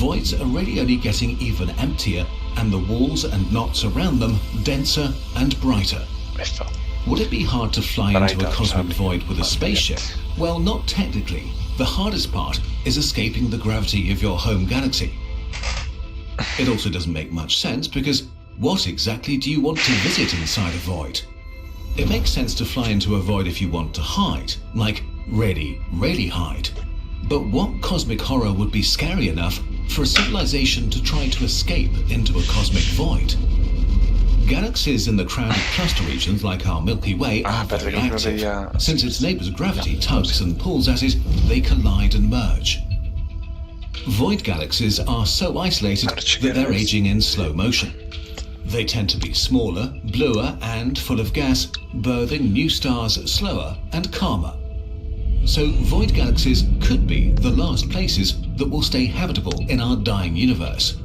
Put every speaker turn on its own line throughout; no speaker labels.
voids are really only getting even emptier and the walls and knots around them denser and brighter.
Esto.
Would it be hard to fly into a cosmic void with a spaceship? Well, not technically. The hardest part is escaping the gravity of your home galaxy. It also doesn't make much sense because what exactly do you want to visit inside a void? It makes sense to fly into a void if you want to hide, like really, really hide. But what cosmic horror would be scary enough for a civilization to try to escape into a cosmic void? Galaxies in the crowded cluster regions like our Milky Way are very active. Since its neighbour's gravity tugs and pulls at it, they collide and merge. Void galaxies are so isolated that they're aging in slow motion. They tend to be smaller, bluer and full of gas, birthing new stars slower and calmer. So void galaxies could be the last places that will stay habitable in our dying universe.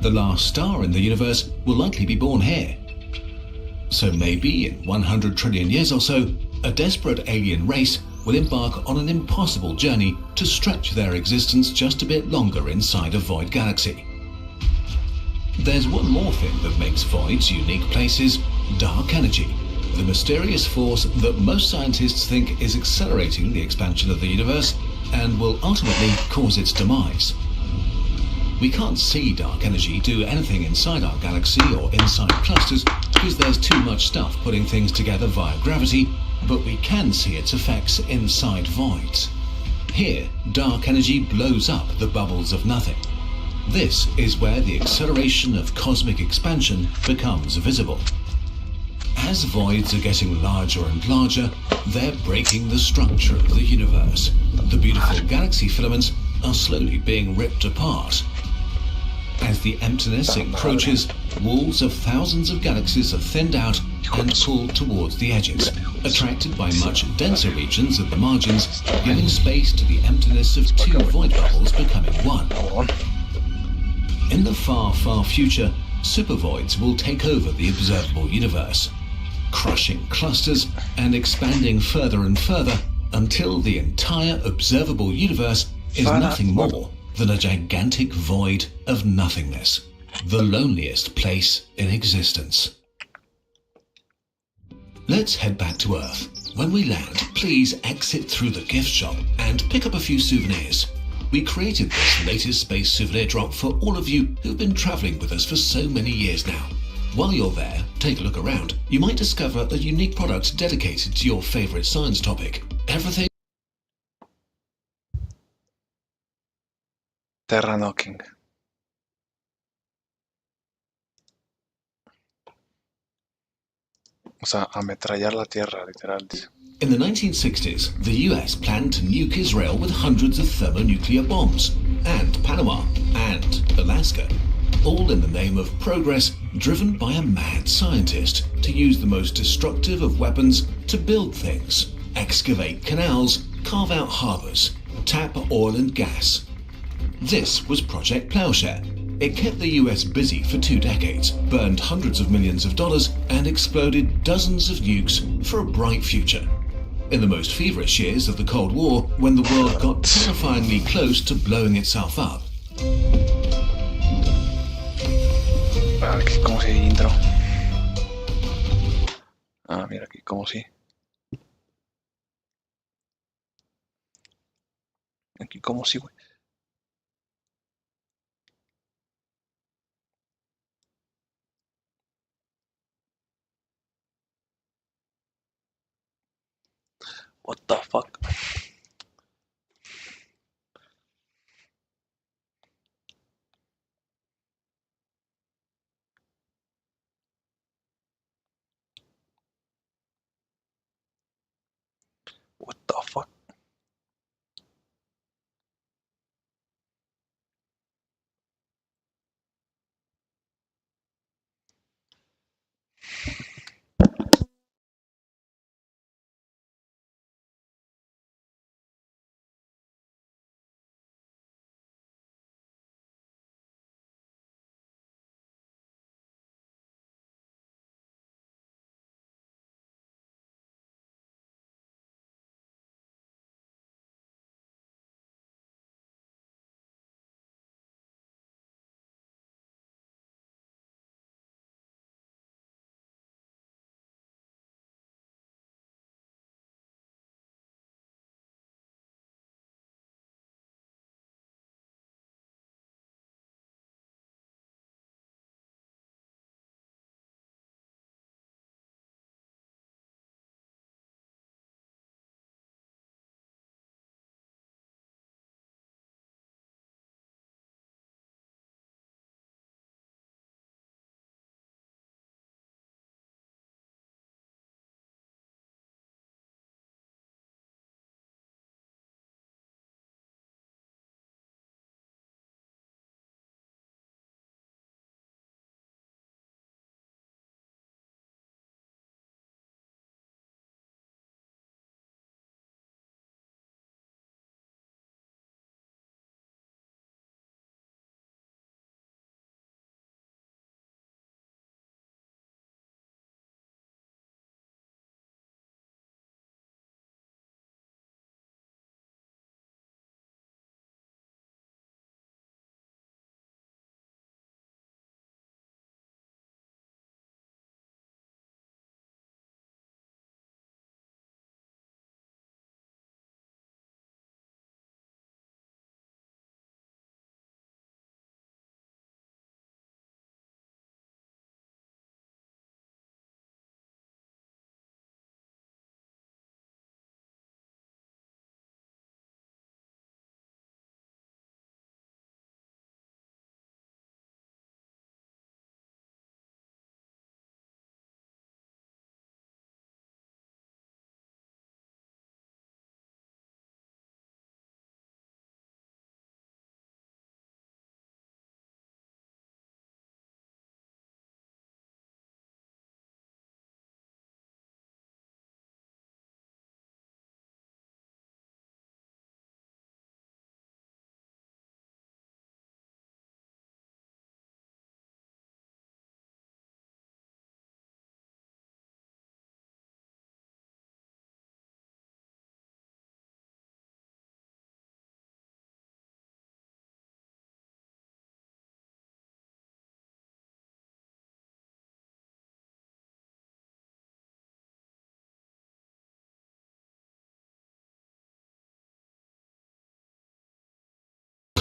The last star in the universe will likely be born here. So maybe in 100 trillion years or so, a desperate alien race will embark on an impossible journey to stretch their existence just a bit longer inside a void galaxy. There's one more thing that makes voids unique places: dark energy, the mysterious force that most scientists think is accelerating the expansion of the universe and will ultimately cause its demise. We can't see dark energy do anything inside our galaxy or inside clusters because there's too much stuff putting things together via gravity, but we can see its effects inside voids. Here, dark energy blows up the bubbles of nothing. This is where the acceleration of cosmic expansion becomes visible. As voids are getting larger and larger, they're breaking the structure of the universe. The beautiful galaxy filaments are slowly being ripped apart. As the emptiness encroaches, walls of thousands of galaxies are thinned out and pulled towards the edges, attracted by much denser regions at the margins, giving space to the emptiness of two void bubbles becoming one. In the far, far future, supervoids will take over the observable universe, crushing clusters and expanding further and further until the entire observable universe is nothing more than a gigantic void of nothingness, the loneliest place in existence. Let's head back to Earth. When we land, please exit through the gift shop and pick up a few souvenirs. We created this latest space souvenir drop for all of you who've been travelling with us for so many years now. While you're there, take a look around. You might discover a unique product dedicated to your favourite science topic. Everything
Terra knocking. O sea, ametrallar la tierra, literal.
In the 1960s, the US planned to nuke Israel with hundreds of thermonuclear bombs, and Panama, and Alaska, all in the name of progress, driven by a mad scientist to use the most destructive of weapons to build things, excavate canals, carve out harbours, tap oil and gas. This was Project Plowshare. It kept the US busy for 2 decades, burned hundreds of millions of dollars, and exploded dozens of nukes for a bright future. In the most feverish years of the Cold War, when the world got terrifyingly close to blowing itself up.
Aquí como si intro. Ah, mira aquí como si. Aquí como si, güey. What the fuck? What the fuck?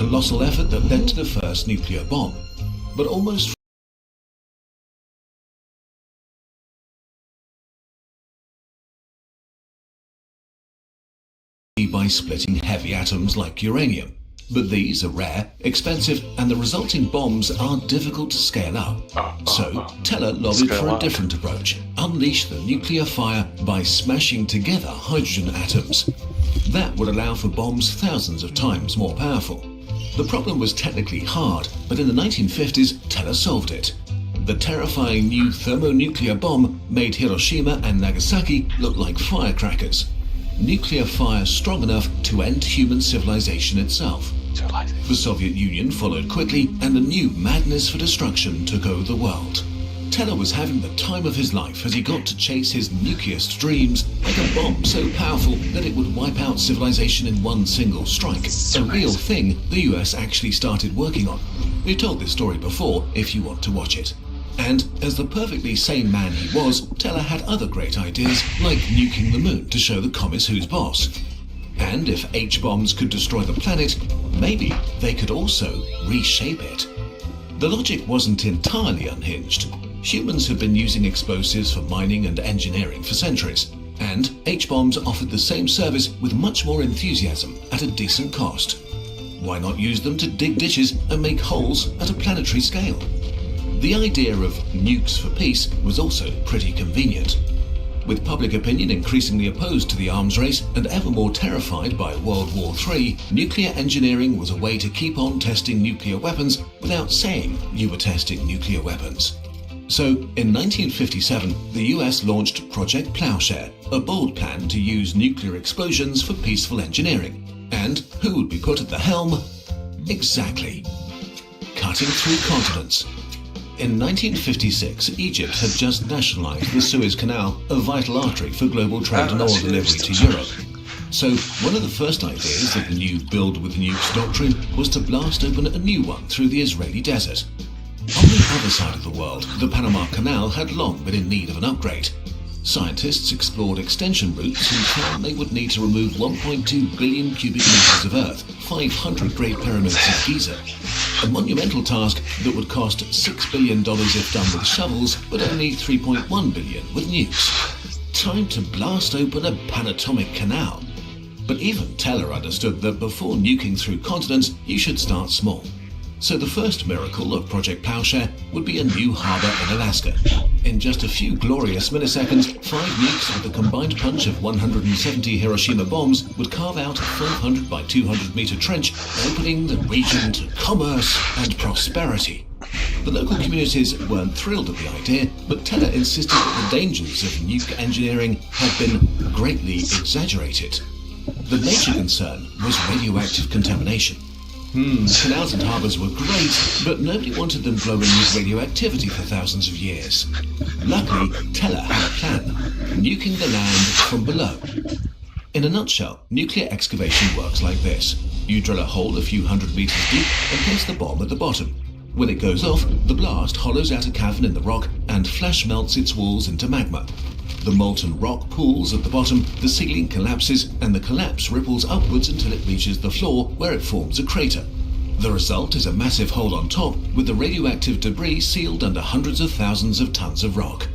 colossal effort that led to the first nuclear bomb. But almost by splitting heavy atoms like uranium. But these are rare, expensive, and the resulting bombs are difficult to scale up. So, Teller lobbied for a different approach: unleash the nuclear fire by smashing together hydrogen atoms. That would allow for bombs thousands of times more powerful. The problem was technically hard, but in the 1950s, Teller solved it. The terrifying new thermonuclear bomb made Hiroshima and Nagasaki look like firecrackers. Nuclear fire strong enough to end human civilization itself. The Soviet Union followed quickly, and a new madness for destruction took over the world. Teller was having the time of his life as he got to chase his nucleus dreams like a bomb so powerful that it would wipe out civilization in one single strike. A real thing the US actually started working on. We've told this story before if you want to watch it. And as the perfectly sane man he was, Teller had other great ideas, like nuking the moon to show the commies who's boss. And if H-bombs could destroy the planet, maybe they could also reshape it. The logic wasn't entirely unhinged. Humans had been using explosives for mining and engineering for centuries, and H-bombs offered the same service with much more enthusiasm at a decent cost. Why not use them to dig ditches and make holes at a planetary scale? The idea of nukes for peace was also pretty convenient. With public opinion increasingly opposed to the arms race and ever more terrified by World War III, nuclear engineering was a way to keep on testing nuclear weapons without saying you were testing nuclear weapons. So, in 1957, the US launched Project Plowshare, a bold plan to use nuclear explosions for peaceful engineering. And who would be put at the helm? Exactly. Cutting through continents. In 1956, Egypt had just nationalized the Suez Canal, a vital artery for global trade and oil delivery to Europe. So, one of the first ideas of the new Build with Nukes doctrine was to blast open a new one through the Israeli desert. On the other side of the world, the Panama Canal had long been in need of an upgrade. Scientists explored extension routes and found they would need to remove 1.2 billion cubic meters of earth, 500 Great Pyramids of Giza. A monumental task that would cost $6 billion if done with shovels, but only $3.1 billion with nukes. Time to blast open a panatomic canal. But even Teller understood that before nuking through continents, you should start small. So the first miracle of Project Plowshare would be a new harbour in Alaska. In just a few glorious milliseconds, 5 nukes with a combined punch of 170 Hiroshima bombs would carve out a 500 by 200 metre trench, opening the region to commerce and prosperity. The local communities weren't thrilled at the idea, but Teller insisted that the dangers of nuke engineering had been greatly exaggerated. The major concern was radioactive contamination. Canals and harbours were great, but nobody wanted them glowing with radioactivity for thousands of years. Luckily, Teller had a plan: nuking the land from below. In a nutshell, nuclear excavation works like this. You drill a hole a few hundred meters deep and place the bomb at the bottom. When it goes off, the blast hollows out a cavern in the rock and flash melts its walls into magma. The molten rock pools at the bottom, the ceiling collapses, and the collapse ripples upwards until it reaches the floor, where it forms a crater. The result is a massive hole on top, with the radioactive debris sealed under hundreds of thousands of tons of rock.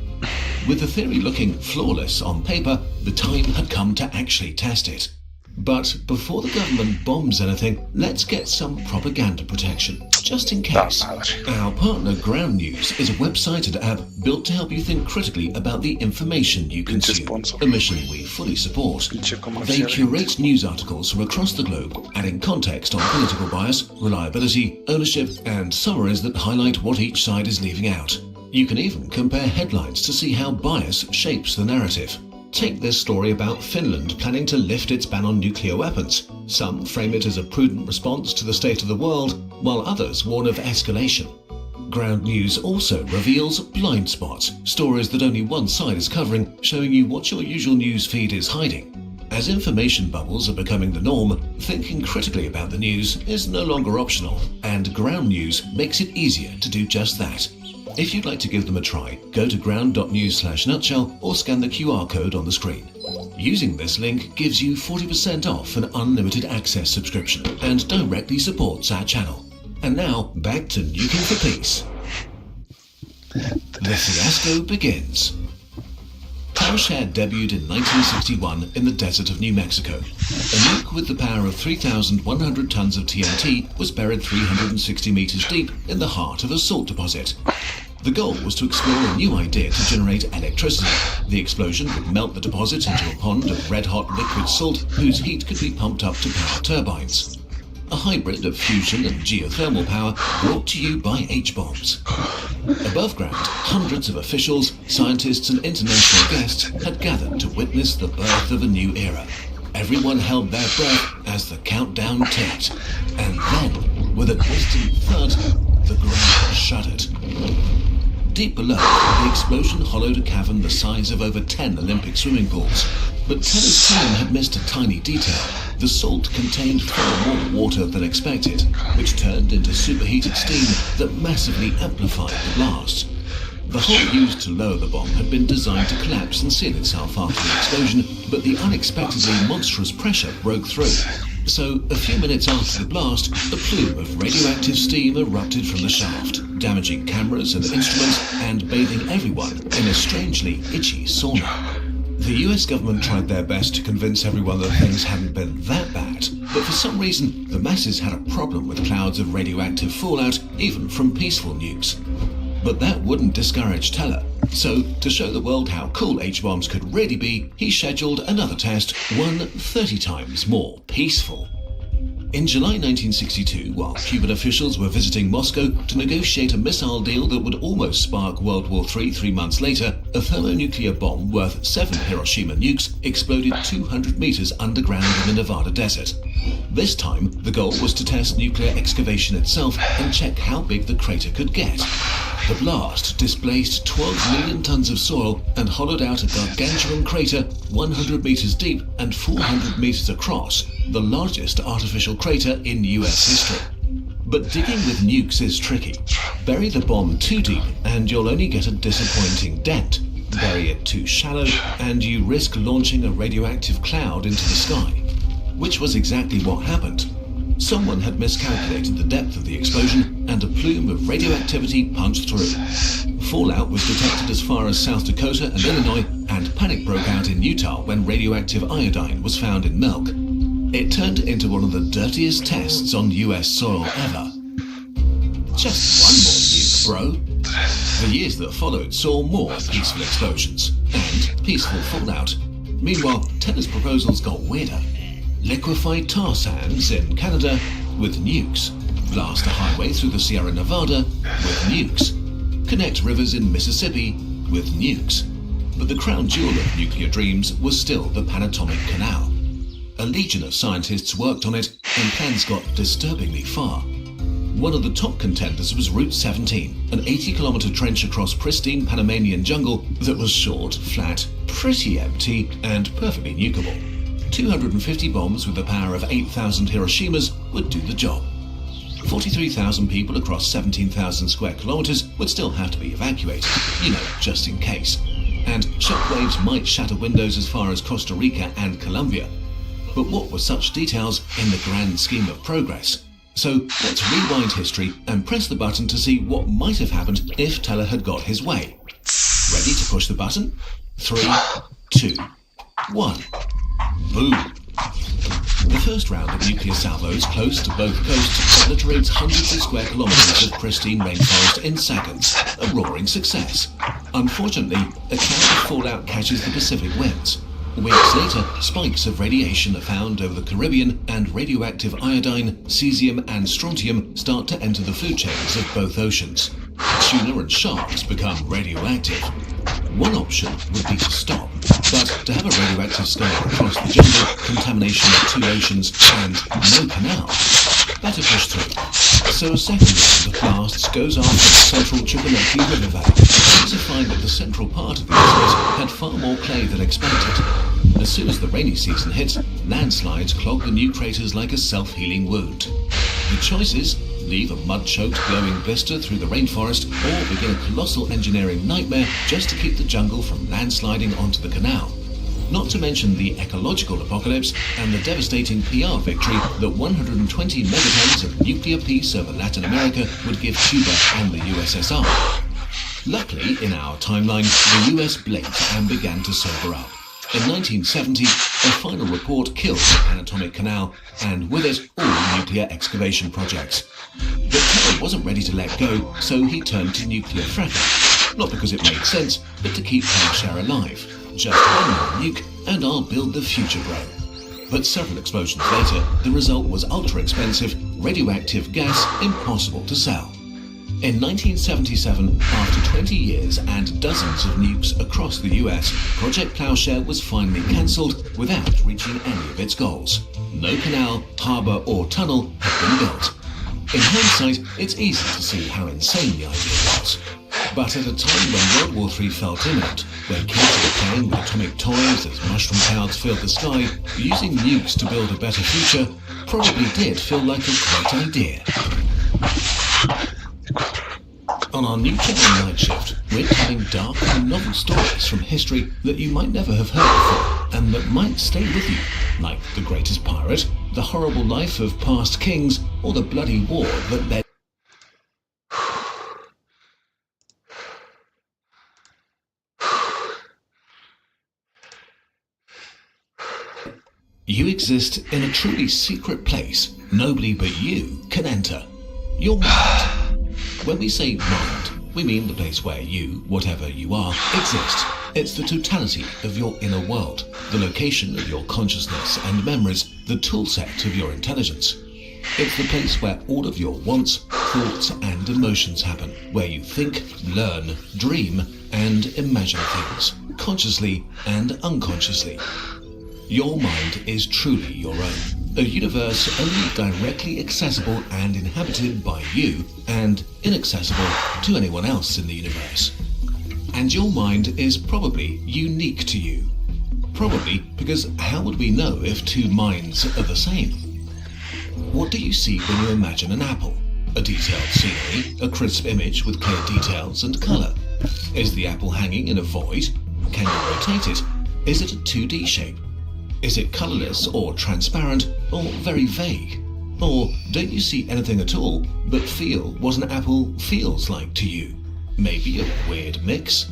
With the theory looking flawless on paper, the time had come to actually test it. But before the government bombs anything, let's get some propaganda protection, just in case. Our partner Ground News is a website and app built to help you think critically about the information you consume, a mission we fully support. They curate news articles from across the globe, adding context on political bias, reliability, ownership, and summaries that highlight what each side is leaving out. You can even compare headlines to see how bias shapes the narrative. Take this story about Finland planning to lift its ban on nuclear weapons. Some frame it as a prudent response to the state of the world, while others warn of escalation. Ground News also reveals blind spots, stories that only one side is covering, showing you what your usual news feed is hiding. As information bubbles are becoming the norm, thinking critically about the news is no longer optional, and Ground News makes it easier to do just that. If you'd like to give them a try, go to ground.news/nutshell or scan the QR code on the screen. Using this link gives you 40% off an unlimited access subscription and directly supports our channel. And now, back to Nuking for Peace. The fiasco begins. Plowshare debuted in 1961 in the desert of New Mexico. A nuke with the power of 3,100 tons of TNT was buried 360 meters deep in the heart of a salt deposit. The goal was to explore a new idea to generate electricity. The explosion would melt the deposit into a pond of red-hot liquid salt whose heat could be pumped up to power turbines. A hybrid of fusion and geothermal power brought to you by H-bombs. Above ground, hundreds of officials, scientists and international guests had gathered to witness the birth of a new era. Everyone held their breath as the countdown ticked. And then, with a distant thud, the ground shuddered. Deep below, the explosion hollowed a cavern the size of over 10 Olympic swimming pools. But Teller's team had missed a tiny detail. The salt contained far more water than expected, which turned into superheated steam that massively amplified the blast. The hole used to lower the bomb had been designed to collapse and seal itself after the explosion, but the unexpectedly monstrous pressure broke through. So, a few minutes after the blast, a plume of radioactive steam erupted from the shaft, damaging cameras and instruments and bathing everyone in a strangely itchy sauna. The US government tried their best to convince everyone that things hadn't been that bad, but for some reason, the masses had a problem with clouds of radioactive fallout, even from peaceful nukes. But that wouldn't discourage Teller. So, to show the world how cool H-bombs could really be, he scheduled another test, one 30 times more peaceful. In July 1962, while Cuban officials were visiting Moscow to negotiate a missile deal that would almost spark World War III 3 months later, a thermonuclear bomb worth 7 Hiroshima nukes exploded 200 meters underground in the Nevada desert. This time, the goal was to test nuclear excavation itself and check how big the crater could get. The blast displaced 12 million tons of soil and hollowed out a gargantuan crater 100 meters deep and 400 meters across, the largest artificial crater in US history. But digging with nukes is tricky. Bury the bomb too deep and you'll only get a disappointing dent. Bury it too shallow and you risk launching a radioactive cloud into the sky. Which was exactly what happened. Someone had miscalculated the depth of the explosion and a plume of radioactivity punched through. Fallout was detected as far as South Dakota and Illinois, and panic broke out in Utah when radioactive iodine was found in milk. It turned into one of the dirtiest tests on US soil ever. Just one more nuke, bro. The years that followed saw more peaceful explosions and peaceful fallout. Meanwhile, Teller's proposals got weirder. Liquefied tar sands in Canada with nukes. Blast a highway through the Sierra Nevada with nukes. Connect rivers in Mississippi with nukes. But the crown jewel of nuclear dreams was still the Panatomic Canal. A legion of scientists worked on it and plans got disturbingly far. One of the top contenders was Route 17, an 80-kilometer trench across pristine Panamanian jungle that was short, flat, pretty empty, and perfectly nukeable. 250 bombs with the power of 8,000 Hiroshimas would do the job. 43,000 people across 17,000 square kilometers would still have to be evacuated, just in case. And shockwaves might shatter windows as far as Costa Rica and Colombia. But what were such details in the grand scheme of progress? So let's rewind history and press the button to see what might have happened if Teller had got his way. Ready to push the button? 3, 2, 1. Boom! The first round of nuclear salvos close to both coasts obliterates hundreds of square kilometers of pristine rainforest in seconds. A roaring success. Unfortunately, a cloud of fallout catches the Pacific winds. Weeks later, spikes of radiation are found over the Caribbean, and radioactive iodine, cesium and strontium start to enter the food chains of both oceans. Tuna and sharks become radioactive. One option would be to stop, but to have a radioactive scar across the jungle, contamination of 2 oceans, and no canal, better push through. So a second round of blasts goes after the central Chukwuneke River Valley, to find that the central part of the isthmus had far more clay than expected. As soon as the rainy season hits, landslides clog the new craters like a self-healing wound. The choices: leave a mud-choked glowing blister through the rainforest, or begin a colossal engineering nightmare just to keep the jungle from landsliding onto the canal. not to mention the ecological apocalypse and the devastating PR victory that 120 megatons of nuclear peace over Latin America would give Cuba and the USSR. Luckily, in our timeline, the US blinked and began to sober up. In 1970, a final report killed the anatomic canal, and with it, all nuclear excavation projects. But Terry wasn't ready to let go, so he turned to nuclear fracking. Not because it made sense, but to keep Share alive. Just one more nuke, and I'll build the future bro. But several explosions later, the result was ultra-expensive, radioactive gas impossible to sell. In 1977, after 20 years and dozens of nukes across the US, Project Plowshare was finally cancelled without reaching any of its goals. No canal, harbour or tunnel had been built. In hindsight, it's easy to see how insane the idea was. But at a time when World War III felt imminent, when kids were playing with atomic toys as mushroom clouds filled the sky, using nukes to build a better future probably did feel like a great idea. On our new channel Night Shift, we're telling dark and novel stories from history that you might never have heard before, and that might stay with you, like The Greatest Pirate, The Horrible Life of Past Kings, or the bloody war that led... You exist in a truly secret place nobody but you can enter. Your mind. When we say mind, we mean the place where you, whatever you are, exist. It's the totality of your inner world, the location of your consciousness and memories, the toolset of your intelligence. It's the place where all of your wants, thoughts and emotions happen, where you think, learn, dream and imagine things, consciously and unconsciously. Your mind is truly your own, a universe only directly accessible and inhabited by you and inaccessible to anyone else in the universe. And your mind is probably unique to you. Probably because how would we know if two minds are the same? What do you see when you imagine an apple? A detailed scenery, a crisp image with clear details and colour. Is the apple hanging in a void? Can you rotate it? Is it a 2D shape? Is it colourless or transparent or very vague? Or don't you see anything at all but feel what an apple feels like to you? Maybe a weird mix?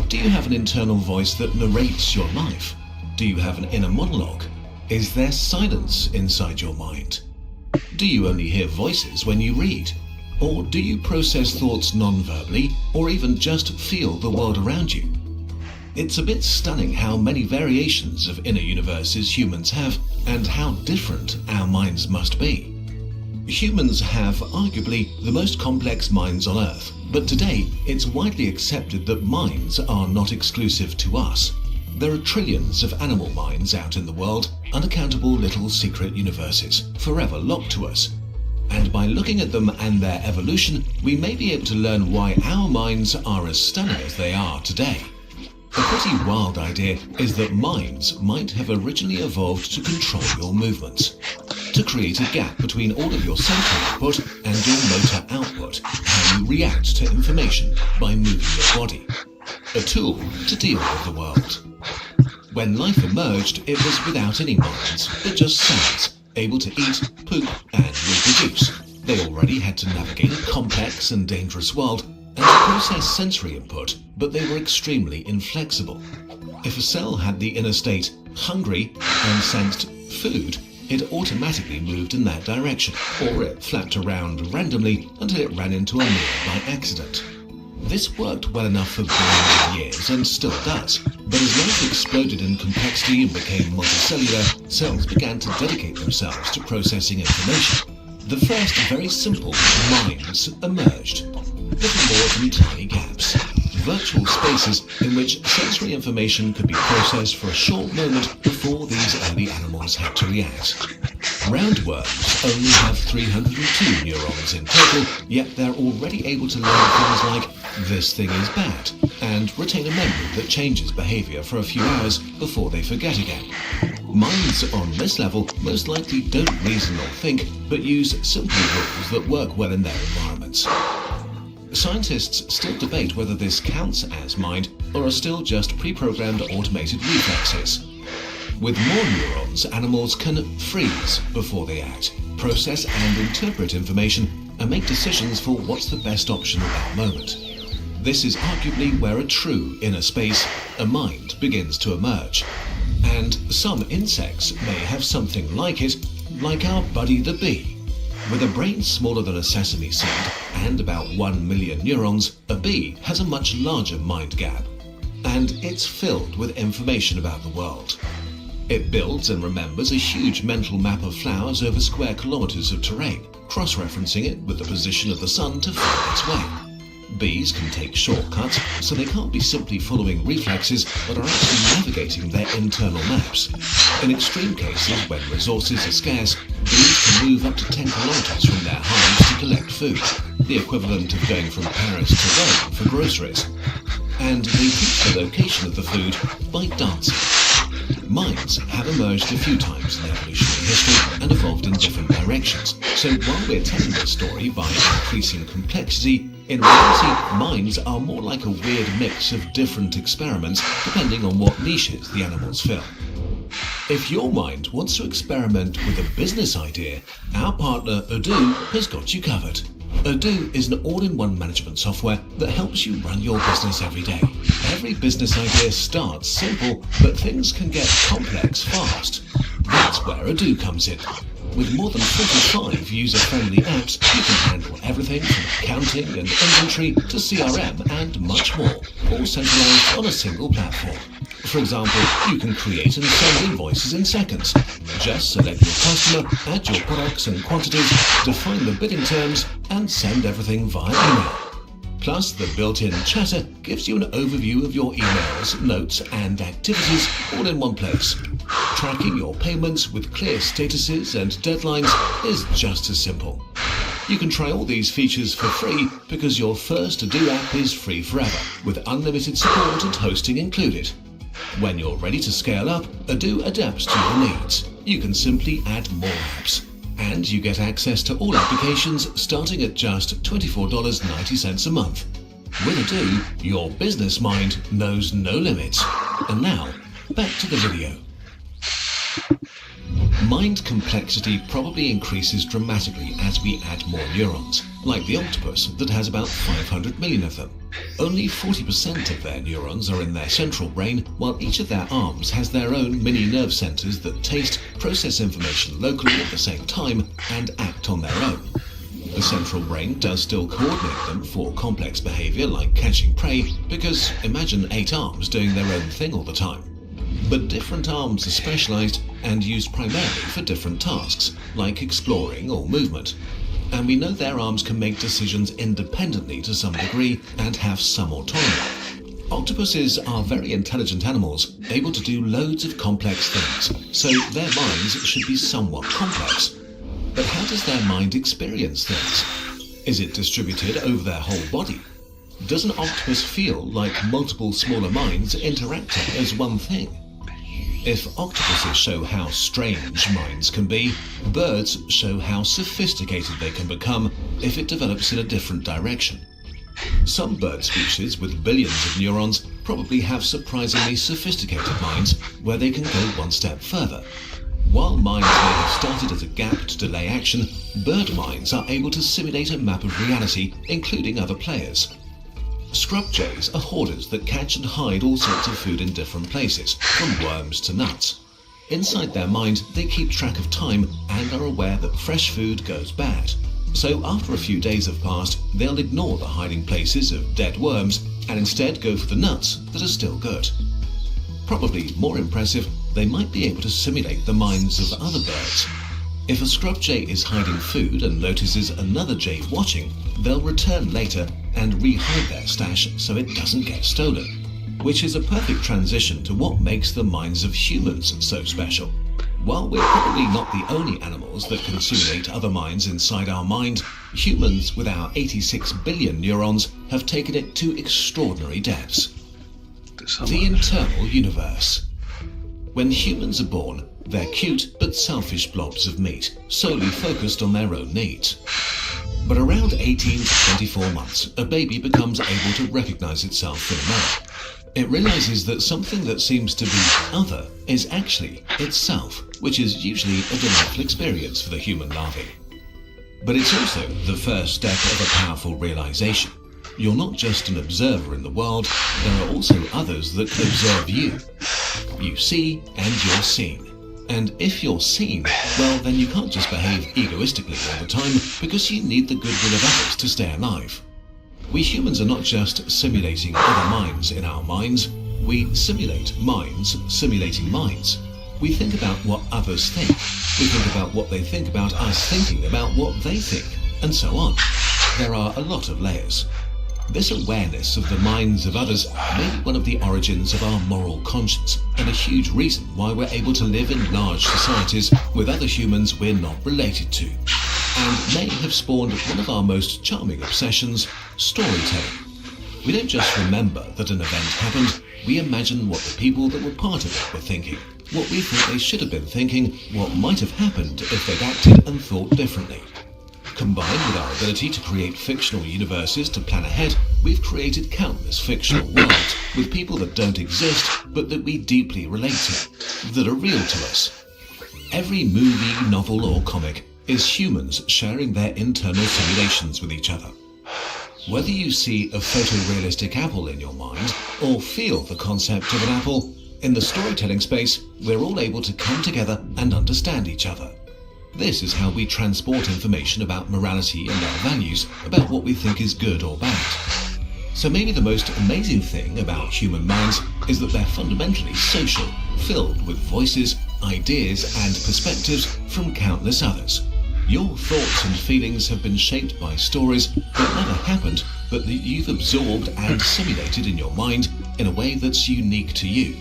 Do you have an internal voice that narrates your life? Do you have an inner monologue? Is there silence inside your mind? Do you only hear voices when you read? Or do you process thoughts non-verbally or even just feel the world around you? It's a bit stunning how many variations of inner universes humans have and how different our minds must be. Humans have arguably the most complex minds on Earth, but today it's widely accepted that minds are not exclusive to us. There are trillions of animal minds out in the world, unaccountable little secret universes, forever locked to us. And by looking at them and their evolution, we may be able to learn why our minds are as stunning as they are today. A pretty wild idea is that minds might have originally evolved to control your movements, to create a gap between all of your sensory input and your motor output, how you react to information by moving your body. A tool to deal with the world. When life emerged, it was without any minds, but just cells, able to eat, poop and reproduce. They already had to navigate a complex and dangerous world and to process sensory input, but they were extremely inflexible. If a cell had the inner state hungry and sensed food, it automatically moved in that direction, or it flapped around randomly until it ran into a meal by accident. This worked well enough for billions of years and still does, but as life exploded in complexity and became multicellular, cells began to dedicate themselves to processing information. The first very simple minds emerged. Little more than tiny gaps, virtual spaces in which sensory information could be processed for a short moment before these early animals had to react. Roundworms only have 302 neurons in total, yet they're already able to learn things like, this thing is bad, and retain a memory that changes behaviour for a few hours before they forget again. Minds on this level most likely don't reason or think, but use simple rules that work well in their environments. Scientists still debate whether this counts as mind or are still just pre-programmed automated reflexes. With more neurons, animals can freeze before they act, process and interpret information, and make decisions for what's the best option at that moment. This is arguably where a true inner space, a mind, begins to emerge. And some insects may have something like it, like our buddy the bee. With a brain smaller than a sesame seed and about 1 million neurons, a bee has a much larger mind gap. And it's filled with information about the world. It builds and remembers a huge mental map of flowers over square kilometers of terrain, cross-referencing it with the position of the sun to find its way. Bees can take shortcuts, so they can't be simply following reflexes, but are actually navigating their internal maps. In extreme cases, when resources are scarce, bees can move up to 10 kilometers from their hives to collect food, the equivalent of going from Paris to Rome for groceries. And they keep the location of the food by dancing. Minds have emerged a few times in evolutionary history and evolved in different directions. So while we're telling this story by increasing complexity, in reality, minds are more like a weird mix of different experiments depending on what niches the animals fill. If your mind wants to experiment with a business idea, our partner Odoo has got you covered. Odoo is an all-in-one management software that helps you run your business every day. Every business idea starts simple, but things can get complex fast. That's where Odoo comes in. With more than 45 user-friendly apps, you can handle everything from accounting and inventory to CRM and much more, all centralized on a single platform. For example, you can create and send invoices in seconds. Just select your customer, add your products and quantities, define the bidding terms, and send everything via email. Plus, the built-in chatter gives you an overview of your emails, notes, and activities all in one place. Tracking your payments with clear statuses and deadlines is just as simple. You can try all these features for free because your first Odoo app is free forever, with unlimited support and hosting included. When you're ready to scale up, Odoo adapts to your needs. You can simply add more apps. And you get access to all applications starting at just $24.90 a month. With Odoo, your business mind knows no limits. And now, back to the video. Mind complexity probably increases dramatically as we add more neurons, like the octopus that has about 500 million of them. Only 40% of their neurons are in their central brain, while each of their arms has their own mini nerve centers that taste, process information locally at the same time, and act on their own. The central brain does still coordinate them for complex behavior like catching prey, because imagine 8 arms doing their own thing all the time. But different arms are specialized and used primarily for different tasks, like exploring or movement. And we know their arms can make decisions independently to some degree and have some autonomy. Octopuses are very intelligent animals, able to do loads of complex things, so their minds should be somewhat complex. But how does their mind experience things? Is it distributed over their whole body? Does an octopus feel like multiple smaller minds interacting as one thing? If octopuses show how strange minds can be, birds show how sophisticated they can become if it develops in a different direction. Some bird species with billions of neurons probably have surprisingly sophisticated minds where they can go one step further. While minds may have started as a gap to delay action, bird minds are able to simulate a map of reality, including other players. Scrub jays are hoarders that catch and hide all sorts of food in different places, from worms to nuts. Inside their mind, they keep track of time and are aware that fresh food goes bad. So after a few days have passed, they'll ignore the hiding places of dead worms and instead go for the nuts that are still good. Probably more impressive, they might be able to simulate the minds of other birds. If a scrub jay is hiding food and notices another jay watching, they'll return later and re-hide their stash so it doesn't get stolen. Which is a perfect transition to what makes the minds of humans so special. While we're probably not the only animals that can simulate other minds inside our mind, humans with our 86 billion neurons have taken it to extraordinary depths. The internal universe. When humans are born, they're cute but selfish blobs of meat, solely focused on their own needs. But around 18 to 24 months, a baby becomes able to recognize itself in a mirror. It realizes that something that seems to be other is actually itself, which is usually a delightful experience for the human larvae. But it's also the first step of a powerful realization. You're not just an observer in the world, there are also others that observe you. You see and you're seen. And if you're seen, well, then you can't just behave egoistically all the time because you need the goodwill of others to stay alive. We humans are not just simulating other minds in our minds, we simulate minds simulating minds. We think about what others think. We think about what they think about us thinking about what they think, and so on. There are a lot of layers. This awareness of the minds of others may be one of the origins of our moral conscience, and a huge reason why we're able to live in large societies with other humans we're not related to, and may have spawned one of our most charming obsessions, storytelling. We don't just remember that an event happened, we imagine what the people that were part of it were thinking, what we think they should have been thinking, what might have happened if they'd acted and thought differently. Combined with our ability to create fictional universes to plan ahead, we've created countless fictional worlds with people that don't exist but that we deeply relate to, that are real to us. Every movie, novel or comic is humans sharing their internal simulations with each other. Whether you see a photorealistic apple in your mind or feel the concept of an apple, in the storytelling space, we're all able to come together and understand each other. This is how we transport information about morality and our values, about what we think is good or bad. So maybe the most amazing thing about human minds is that they're fundamentally social, filled with voices, ideas and perspectives from countless others. Your thoughts and feelings have been shaped by stories that never happened, but that you've absorbed and simulated in your mind in a way that's unique to you.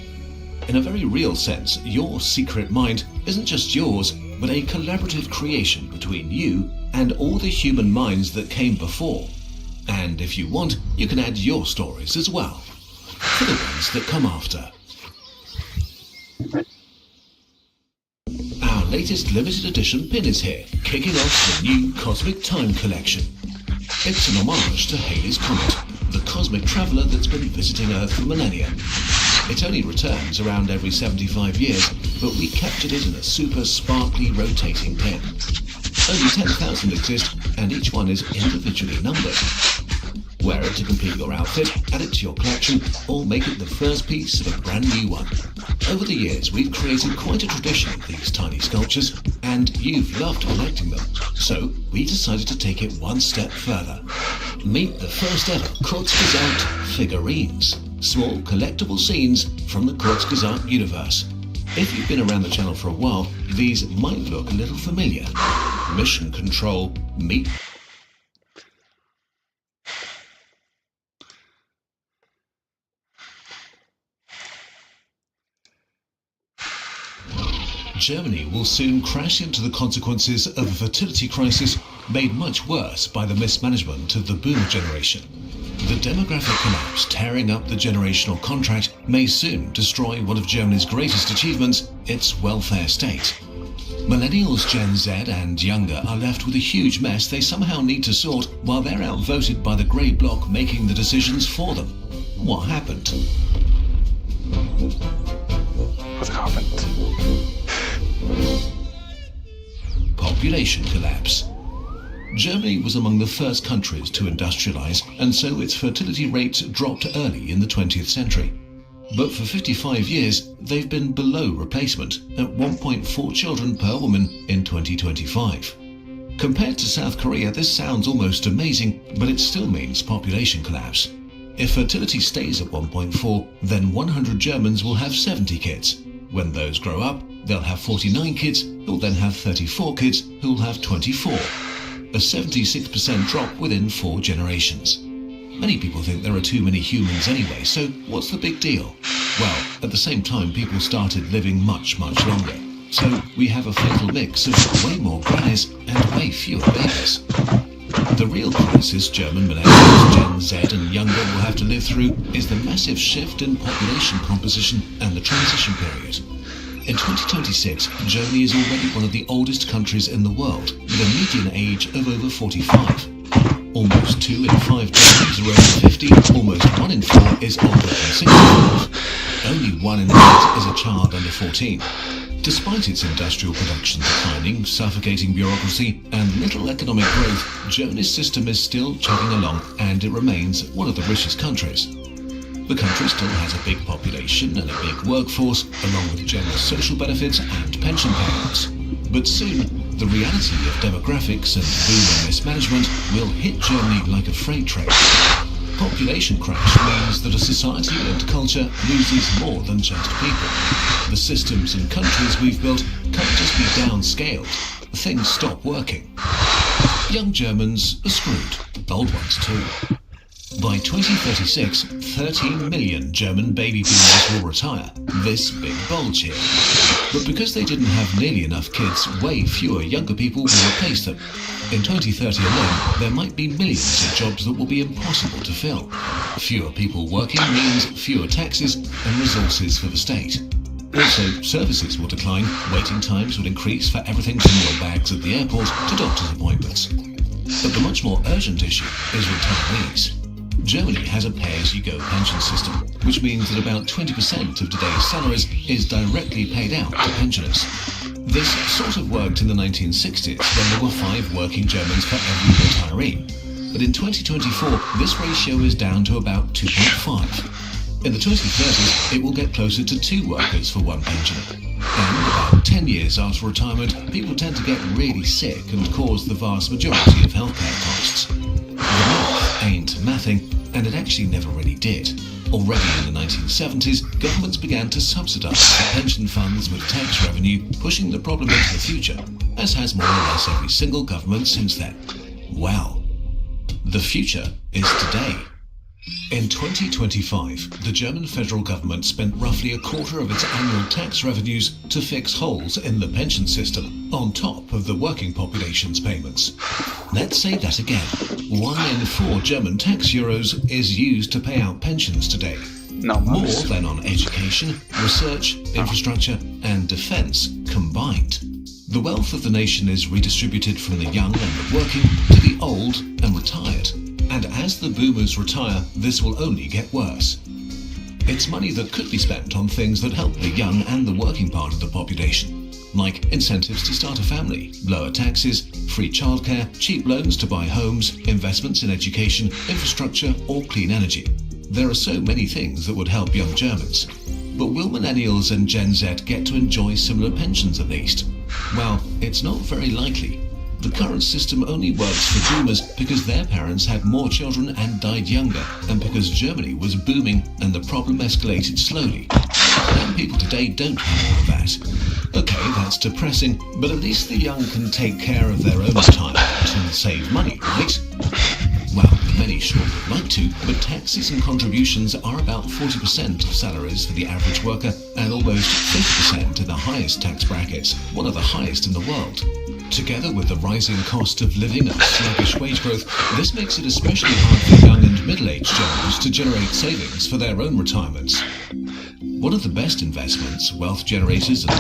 In a very real sense, your secret mind isn't just yours, but a collaborative creation between you and all the human minds that came before. And if you want, you can add your stories as well, for the ones that come after. Our latest limited edition pin is here, kicking off the new Cosmic Time Collection. It's an homage to Halley's Comet, the cosmic traveller that's been visiting Earth for millennia. It only returns around every 75 years, but we captured it in a super sparkly rotating pin. Only 10,000 exist, and each one is individually numbered. Wear it to complete your outfit, add it to your collection, or make it the first piece of a brand new one. Over the years, we've created quite a tradition of these tiny sculptures, and you've loved collecting them. So we decided to take it one step further. Meet the first ever Kurzgesagt figurines. Small collectible scenes from the Kurzgesagt universe. If you've been around the channel for a while, these might look a little familiar. Mission Control, meet... Germany will soon crash into the consequences of a fertility crisis made much worse by the mismanagement of the boomer generation. The demographic collapse tearing up the generational contract may soon destroy one of Germany's greatest achievements, its welfare state. Millennials, Gen Z and younger are left with a huge mess they somehow need to sort while they're outvoted by the grey bloc making the decisions for them. What happened?
What happened?
Population collapse. Germany was among the first countries to industrialize, and so its fertility rates dropped early in the 20th century. But for 55 years, they've been below replacement at 1.4 children per woman in 2025. Compared to South Korea, this sounds almost amazing, but it still means population collapse. If fertility stays at 1.4, then 100 Germans will have 70 kids. When those grow up, they'll have 49 kids, who'll then have 34 kids, who'll have 24. A 76% drop within 4 generations. Many people think there are too many humans anyway, so what's the big deal? Well, at the same time people started living much longer. So we have a fatal mix of way more grannies and way fewer babies. The real crisis German millennials, Gen Z and younger will have to live through is the massive shift in population composition and the transition period. In 2026, Germany is already one of the oldest countries in the world, with a median age of over 45. Almost 2 in 5 Germans are over 50, almost 1 in 4 is older than 65. Only 1 in 8 is a child under 14. Despite its industrial production declining, suffocating bureaucracy, and little economic growth, Germany's system is still chugging along, and it remains one of the richest countries. The country still has a big population and a big workforce, along with generous social benefits and pension payouts. But soon, the reality of demographics and boom mismanagement will hit Germany like a freight train. Population crash means that a society and culture loses more than just people. The systems and countries we've built can't just be downscaled. Things stop working. Young Germans are screwed. Old ones too. By 2036, 13 million German baby boomers will retire. This big bulge here. But because they didn't have nearly enough kids, way fewer younger people will replace them. In 2030 alone, there might be millions of jobs that will be impossible to fill. Fewer people working means fewer taxes and resources for the state. Also, services will decline, waiting times will increase for everything from your bags at the airport to doctor's appointments. But the much more urgent issue is retirees. Germany has a pay-as-you-go pension system, which means that about 20% of today's salaries is directly paid out to pensioners. This sort of worked in the 1960s when there were 5 working Germans for every retiree. But in 2024, this ratio is down to about 2.5. In the 2030s, it will get closer to 2 workers for 1 pensioner. And about 10 years after retirement, people tend to get really sick and cause the vast majority of healthcare costs. The math ain't mathing, and it actually never really did. Already in the 1970s, governments began to subsidise the pension funds with tax revenue, pushing the problem into the future, as has more or less every single government since then. Well, the future is today. In 2025, the German federal government spent roughly a quarter of its annual tax revenues to fix holes in the pension system, on top of the working population's payments. Let's say that again. 1 in 4 German tax euros is used to pay out pensions today. More than on education, research, infrastructure, and defense combined. The wealth of the nation is redistributed from the young and the working to the old and retired. And as the boomers retire, this will only get worse. It's money that could be spent on things that help the young and the working part of the population, like incentives to start a family, lower taxes, free childcare, cheap loans to buy homes, investments in education, infrastructure, or clean energy. There are so many things that would help young Germans. But will millennials and Gen Z get to enjoy similar pensions at least? Well, it's not very likely. The current system only works for boomers because their parents had more children and died younger, and because Germany was booming and the problem escalated slowly. Young people today don't have all of that. Okay, that's depressing, but at least the young can take care of their own time to save money, right? Well, many sure would like to, but taxes and contributions are about 40% of salaries for the average worker and almost 50% in the highest tax brackets, one of the highest in the world. Together with the rising cost of living and sluggish wage growth, this makes it especially hard for young and middle-aged Germans to generate savings for their own retirements. One of the best investments, wealth generators and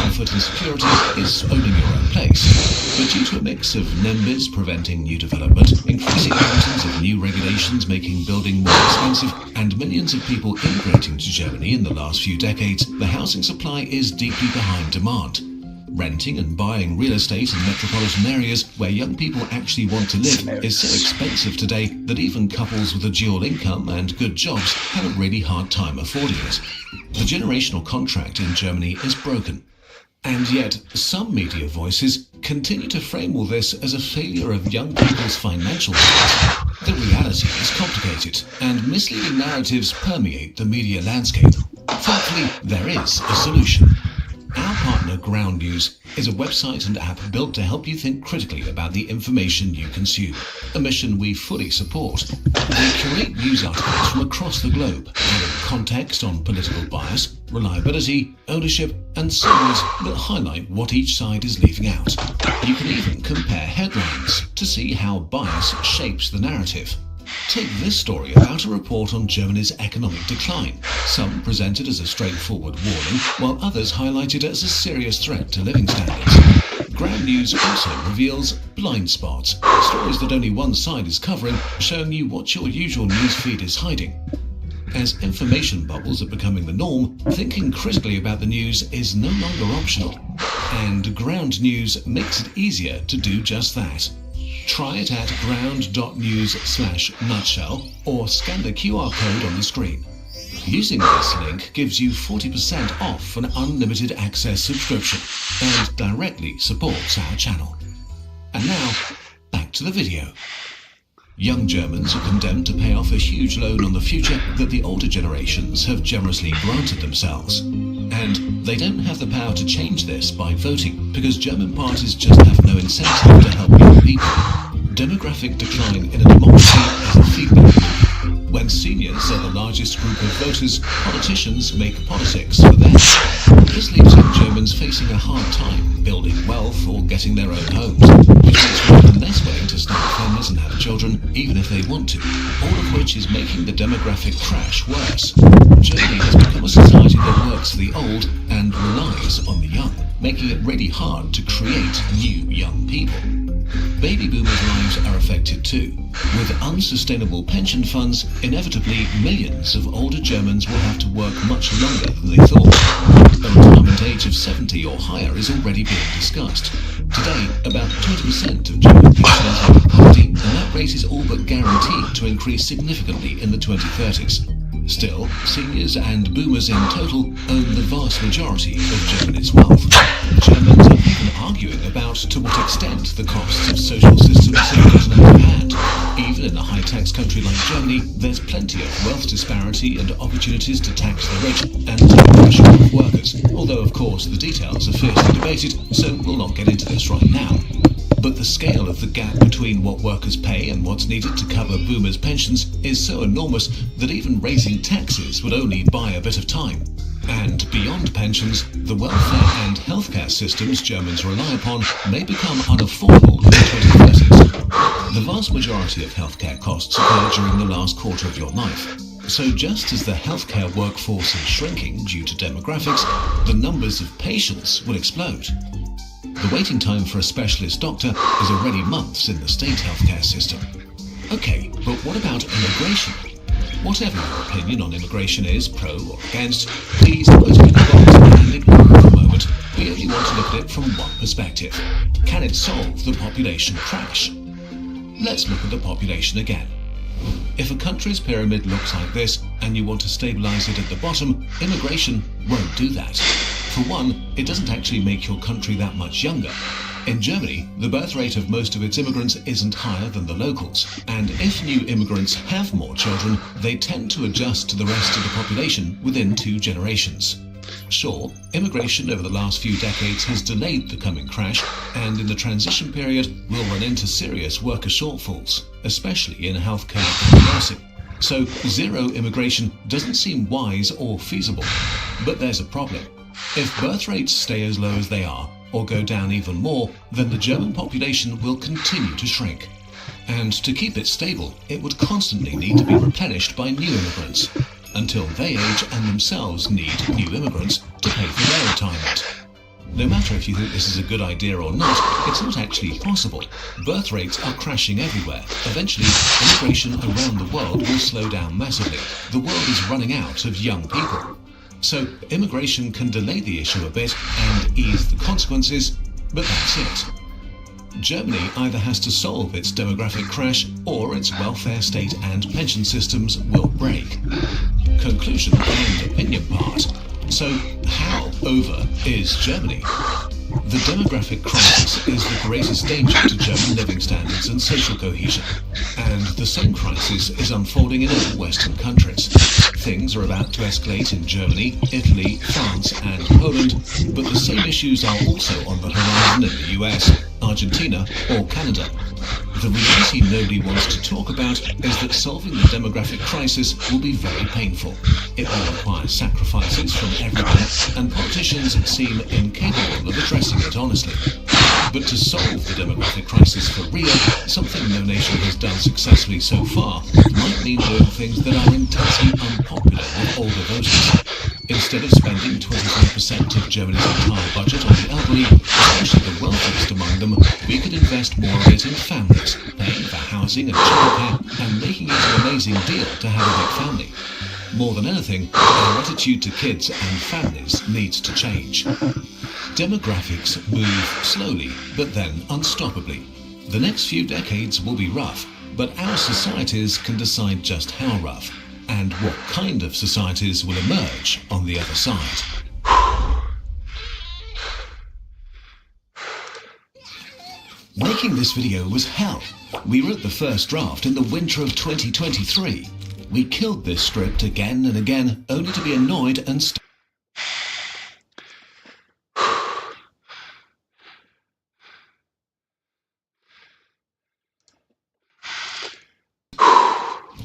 comfort and security, is owning your own place. But due to a mix of NIMBYs preventing new development, increasing mountains of new regulations making building more expensive, and millions of people immigrating to Germany in the last few decades, the housing supply is deeply behind demand. Renting and buying real estate in metropolitan areas where young people actually want to live is so expensive today that even couples with a dual income and good jobs have a really hard time affording it. The generational contract in Germany is broken. And yet, some media voices continue to frame all this as a failure of young people's financial lives. The reality is complicated, and misleading narratives permeate the media landscape. Thankfully, there is a solution. Our partner, Ground News, is a website and app built to help you think critically about the information you consume, a mission we fully support. They curate news articles from across the globe, adding context on political bias, reliability, ownership, and stories that highlight what each side is leaving out. You can even compare headlines to see how bias shapes the narrative. Take this story about a report on Germany's economic decline. Some present it as a straightforward warning, while others highlight it as a serious threat to living standards. Ground news also reveals blind spots, stories that only one side is covering, showing you what your usual news feed is hiding. As information bubbles are becoming the norm, thinking critically about the news is no longer optional, and ground news makes it easier to do just that. Try it at ground.news/nutshell or scan the QR code on the screen. Using this link gives you 40% off an unlimited access subscription and directly supports our channel. And now, back to the video. Young Germans are condemned to pay off a huge loan on the future that the older generations have generously granted themselves. And they don't have the power to change this by voting, because German parties just have no incentive to help young people. Demographic decline in a democracy is a feedback loop. When seniors are the largest group of voters, politicians make politics for them. This leaves young Germans facing a hard time building wealth or getting their own homes, which makes them even less willing to start families and have children, even if they want to, all of which is making the demographic crash worse. Germany has become a society that works for the old and relies on the young, making it really hard to create new young people. Baby boomers' lives are affected too. With unsustainable pension funds, inevitably millions of older Germans will have to work much longer than they thought. A retirement age of 70 or higher is already being discussed. Today, about 20% of German pensioners live in poverty, and that rate is all but guaranteed to increase significantly in the 2030s. Still, seniors and boomers in total own the vast majority of Germany's wealth. Germans are even arguing about to what extent the costs of social systems have gotten out of hand. Even in a high-tax country like Germany, there's plenty of wealth disparity and opportunities to tax the rich and take pressure off workers. Although, of course, the details are fiercely debated, so we'll not get into this right now. But the scale of the gap between what workers pay and what's needed to cover boomers' pensions is so enormous that even raising taxes would only buy a bit of time. And beyond pensions, the welfare and healthcare systems Germans rely upon may become unaffordable in the 2030s. The vast majority of healthcare costs occur during the last quarter of your life. So just as the healthcare workforce is shrinking due to demographics, the numbers of patients will explode. The waiting time for a specialist doctor is already months in the state healthcare system. Okay, but what about immigration? Whatever your opinion on immigration is, pro or against, please put it in the box and ignore it for a moment. We only want to look at it from one perspective. Can it solve the population crash? Let's look at the population again. If a country's pyramid looks like this and you want to stabilize it at the bottom, immigration won't do that. For one, it doesn't actually make your country that much younger. In Germany, the birth rate of most of its immigrants isn't higher than the locals, and if new immigrants have more children, they tend to adjust to the rest of the population within 2 generations. Sure, immigration over the last few decades has delayed the coming crash, and in the transition period we'll run into serious worker shortfalls, especially in healthcare and nursing. So zero immigration doesn't seem wise or feasible. But there's a problem. If birth rates stay as low as they are, or go down even more, then the German population will continue to shrink. And to keep it stable, it would constantly need to be replenished by new immigrants, until they age and themselves need new immigrants to pay for their retirement. No matter if you think this is a good idea or not, it's not actually possible. Birth rates are crashing everywhere. Eventually, immigration around the world will slow down massively. The world is running out of young people. So immigration can delay the issue a bit and ease the consequences, but that's it. Germany either has to solve its demographic crash or its welfare state and pension systems will break. Conclusion and opinion part. So how over is Germany? The demographic crisis is the greatest danger to German living standards and social cohesion, and the same crisis is unfolding in all Western countries. Things are about to escalate in Germany, Italy, France and Poland, but the same issues are also on the horizon in the US, Argentina or Canada. The reality nobody wants to talk about is that solving the demographic crisis will be very painful. It will require sacrifices from everywhere, and politicians seem incapable of addressing it honestly. But to solve the demographic crisis for real, something no nation has done successfully so far, might mean doing things that are intensely unpopular with older voters. Instead of spending 25% of Germany's entire budget on the elderly, especially the wealthiest them, we could invest more of it in families, paying for housing and childcare, and making it an amazing deal to have a big family. More than anything, our attitude to kids and families needs to change. Demographics move slowly, but then unstoppably. The next few decades will be rough, but our societies can decide just how rough, and what kind of societies will emerge on the other side. Making this video was hell. We wrote the first draft in the winter of 2023. We killed this script again and again, only to be annoyed and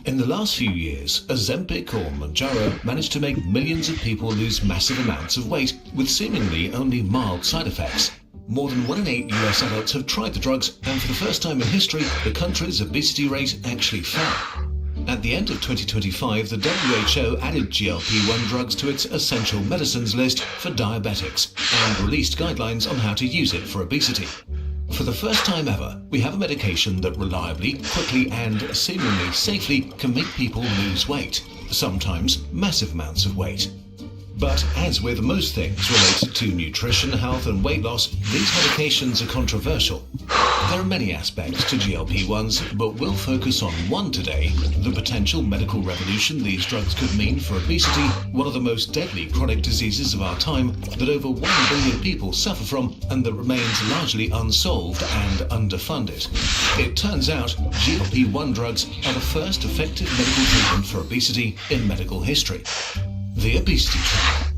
In the last few years, Ozempic or Mounjaro managed to make millions of people lose massive amounts of weight with seemingly only mild side effects. More than 1 in 8 US adults have tried the drugs, and for the first time in history, the country's obesity rate actually fell. At the end of 2025, the WHO added GLP-1 drugs to its essential medicines list for diabetics and released guidelines on how to use it for obesity. For the first time ever, we have a medication that reliably, quickly and seemingly safely can make people lose weight, sometimes massive amounts of weight. But as with most things related to nutrition, health and weight loss, these medications are controversial. There are many aspects to GLP-1s, but we'll focus on one today, the potential medical revolution these drugs could mean for obesity, one of the most deadly chronic diseases of our time that over 1 billion people suffer from and that remains largely unsolved and underfunded. It turns out GLP-1 drugs are the first effective medical treatment for obesity in medical history. The obesity trap.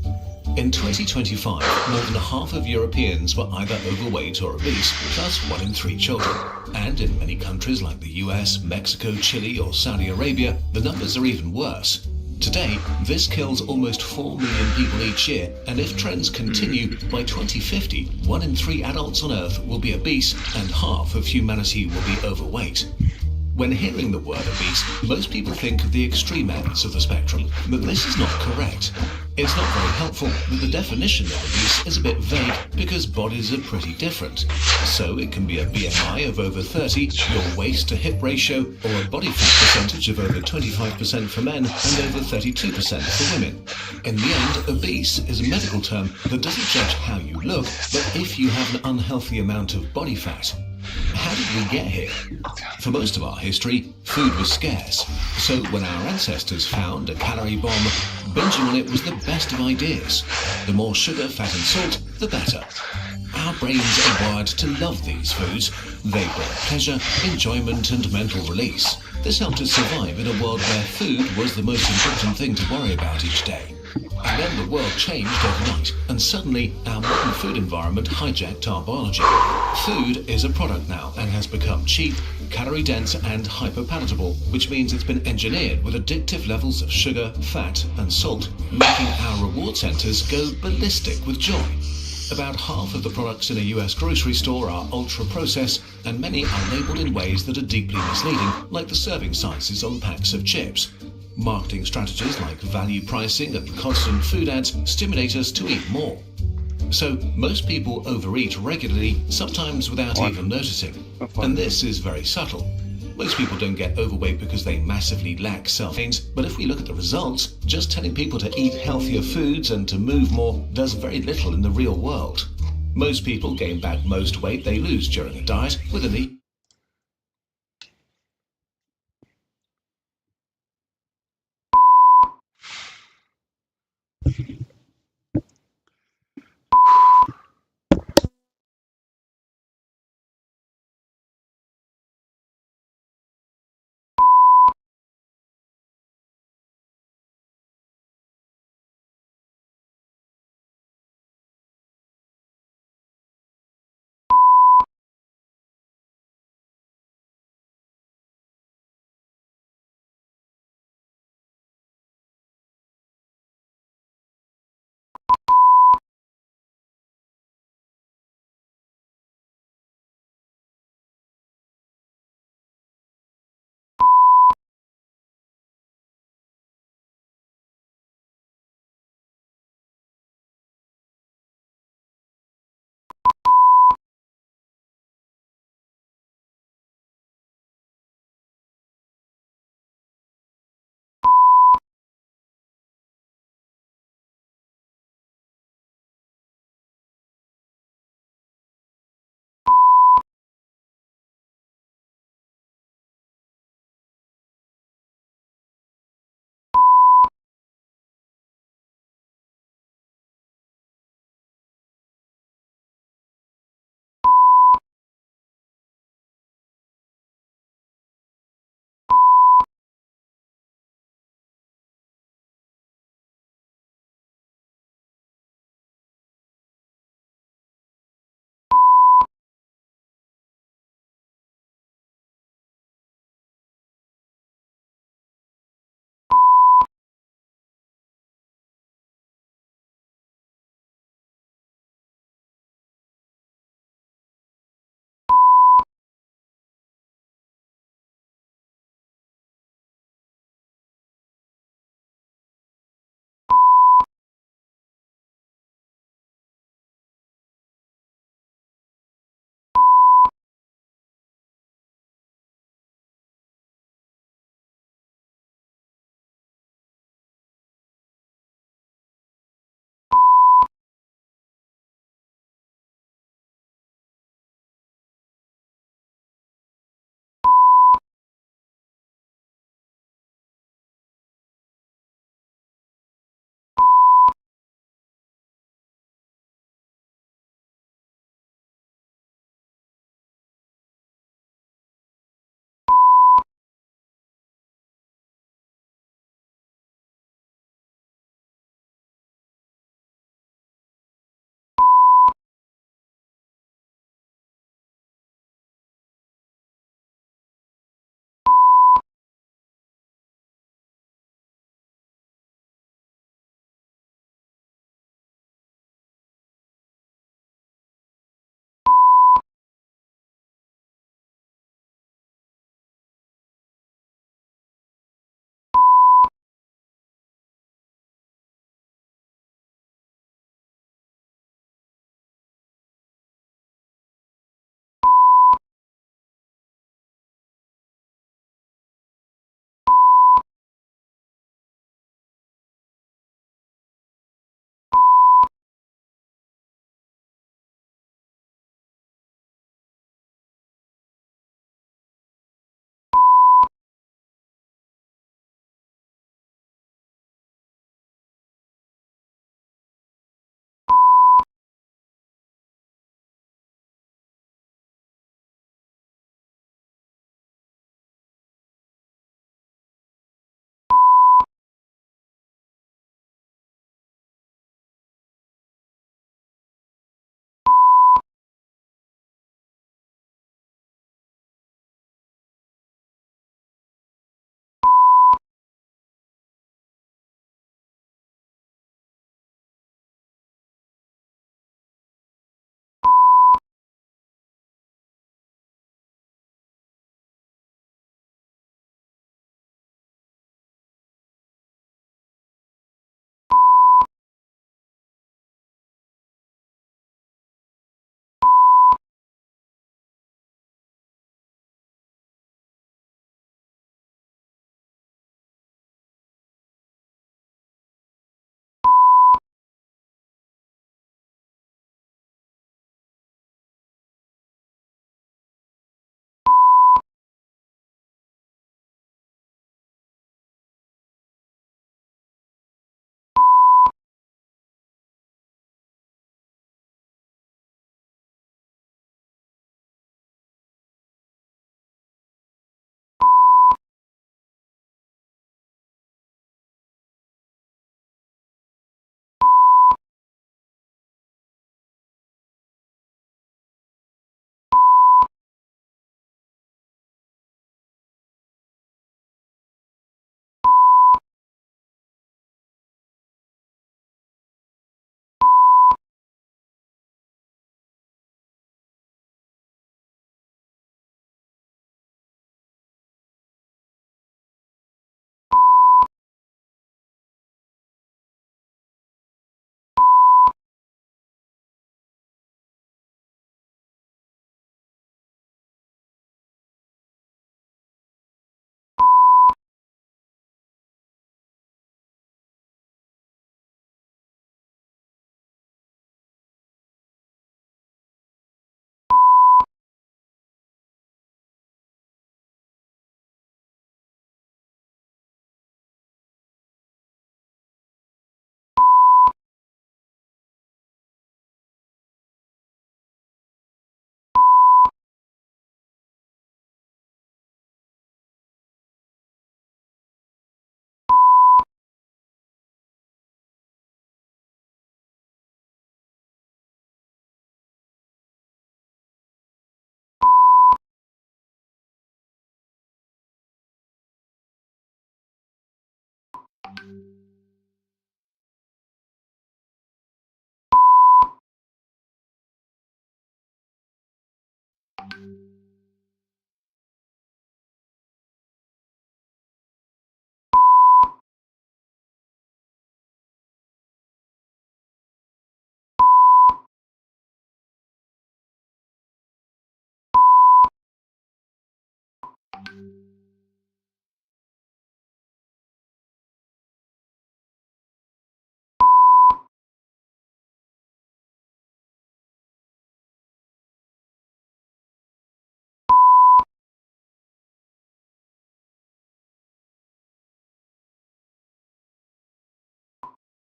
In 2025, more than half of Europeans were either overweight or obese, plus 1 in 3 children. And in many countries like the US, Mexico, Chile or Saudi Arabia, the numbers are even worse. Today, this kills almost 4 million people each year, and if trends continue, by 2050, 1 in 3 adults on Earth will be obese and half of humanity will be overweight. When hearing the word obese, most people think of the extreme ends of the spectrum, but this is not correct. It's not very helpful that the definition of obese is a bit vague because bodies are pretty different. So it can be a BMI of over 30, your waist to hip ratio, or a body fat percentage of over 25% for men and over 32% for women. In the end, obese is a medical term that doesn't judge how you look, but if you have an unhealthy amount of body fat. How did we get here? For most of our history, food was scarce. So when our ancestors found a calorie bomb, binging on it was the best of ideas. The more sugar, fat and salt, the better. Our brains are wired to love these foods. They bring pleasure, enjoyment and mental release. This helped us survive in a world where food was the most important thing to worry about each day. And then the world changed overnight, and suddenly our modern food environment hijacked our biology. Food is a product now and has become cheap, calorie-dense and hyper-palatable, which means it's been engineered with addictive levels of sugar, fat and salt, making our reward centers go ballistic with joy. About half of the products in a US grocery store are ultra-processed, and many are labeled in ways that are deeply misleading, like the serving sizes on packs of chips. Marketing strategies like value pricing and constant food ads stimulate us to eat more. So most people overeat regularly, sometimes without even noticing. And this is very subtle. Most people don't get overweight because they massively lack self-confidence, but if we look at the results, just telling people to eat healthier foods and to move more does very little in the real world. Most people gain back most weight they lose during a diet with an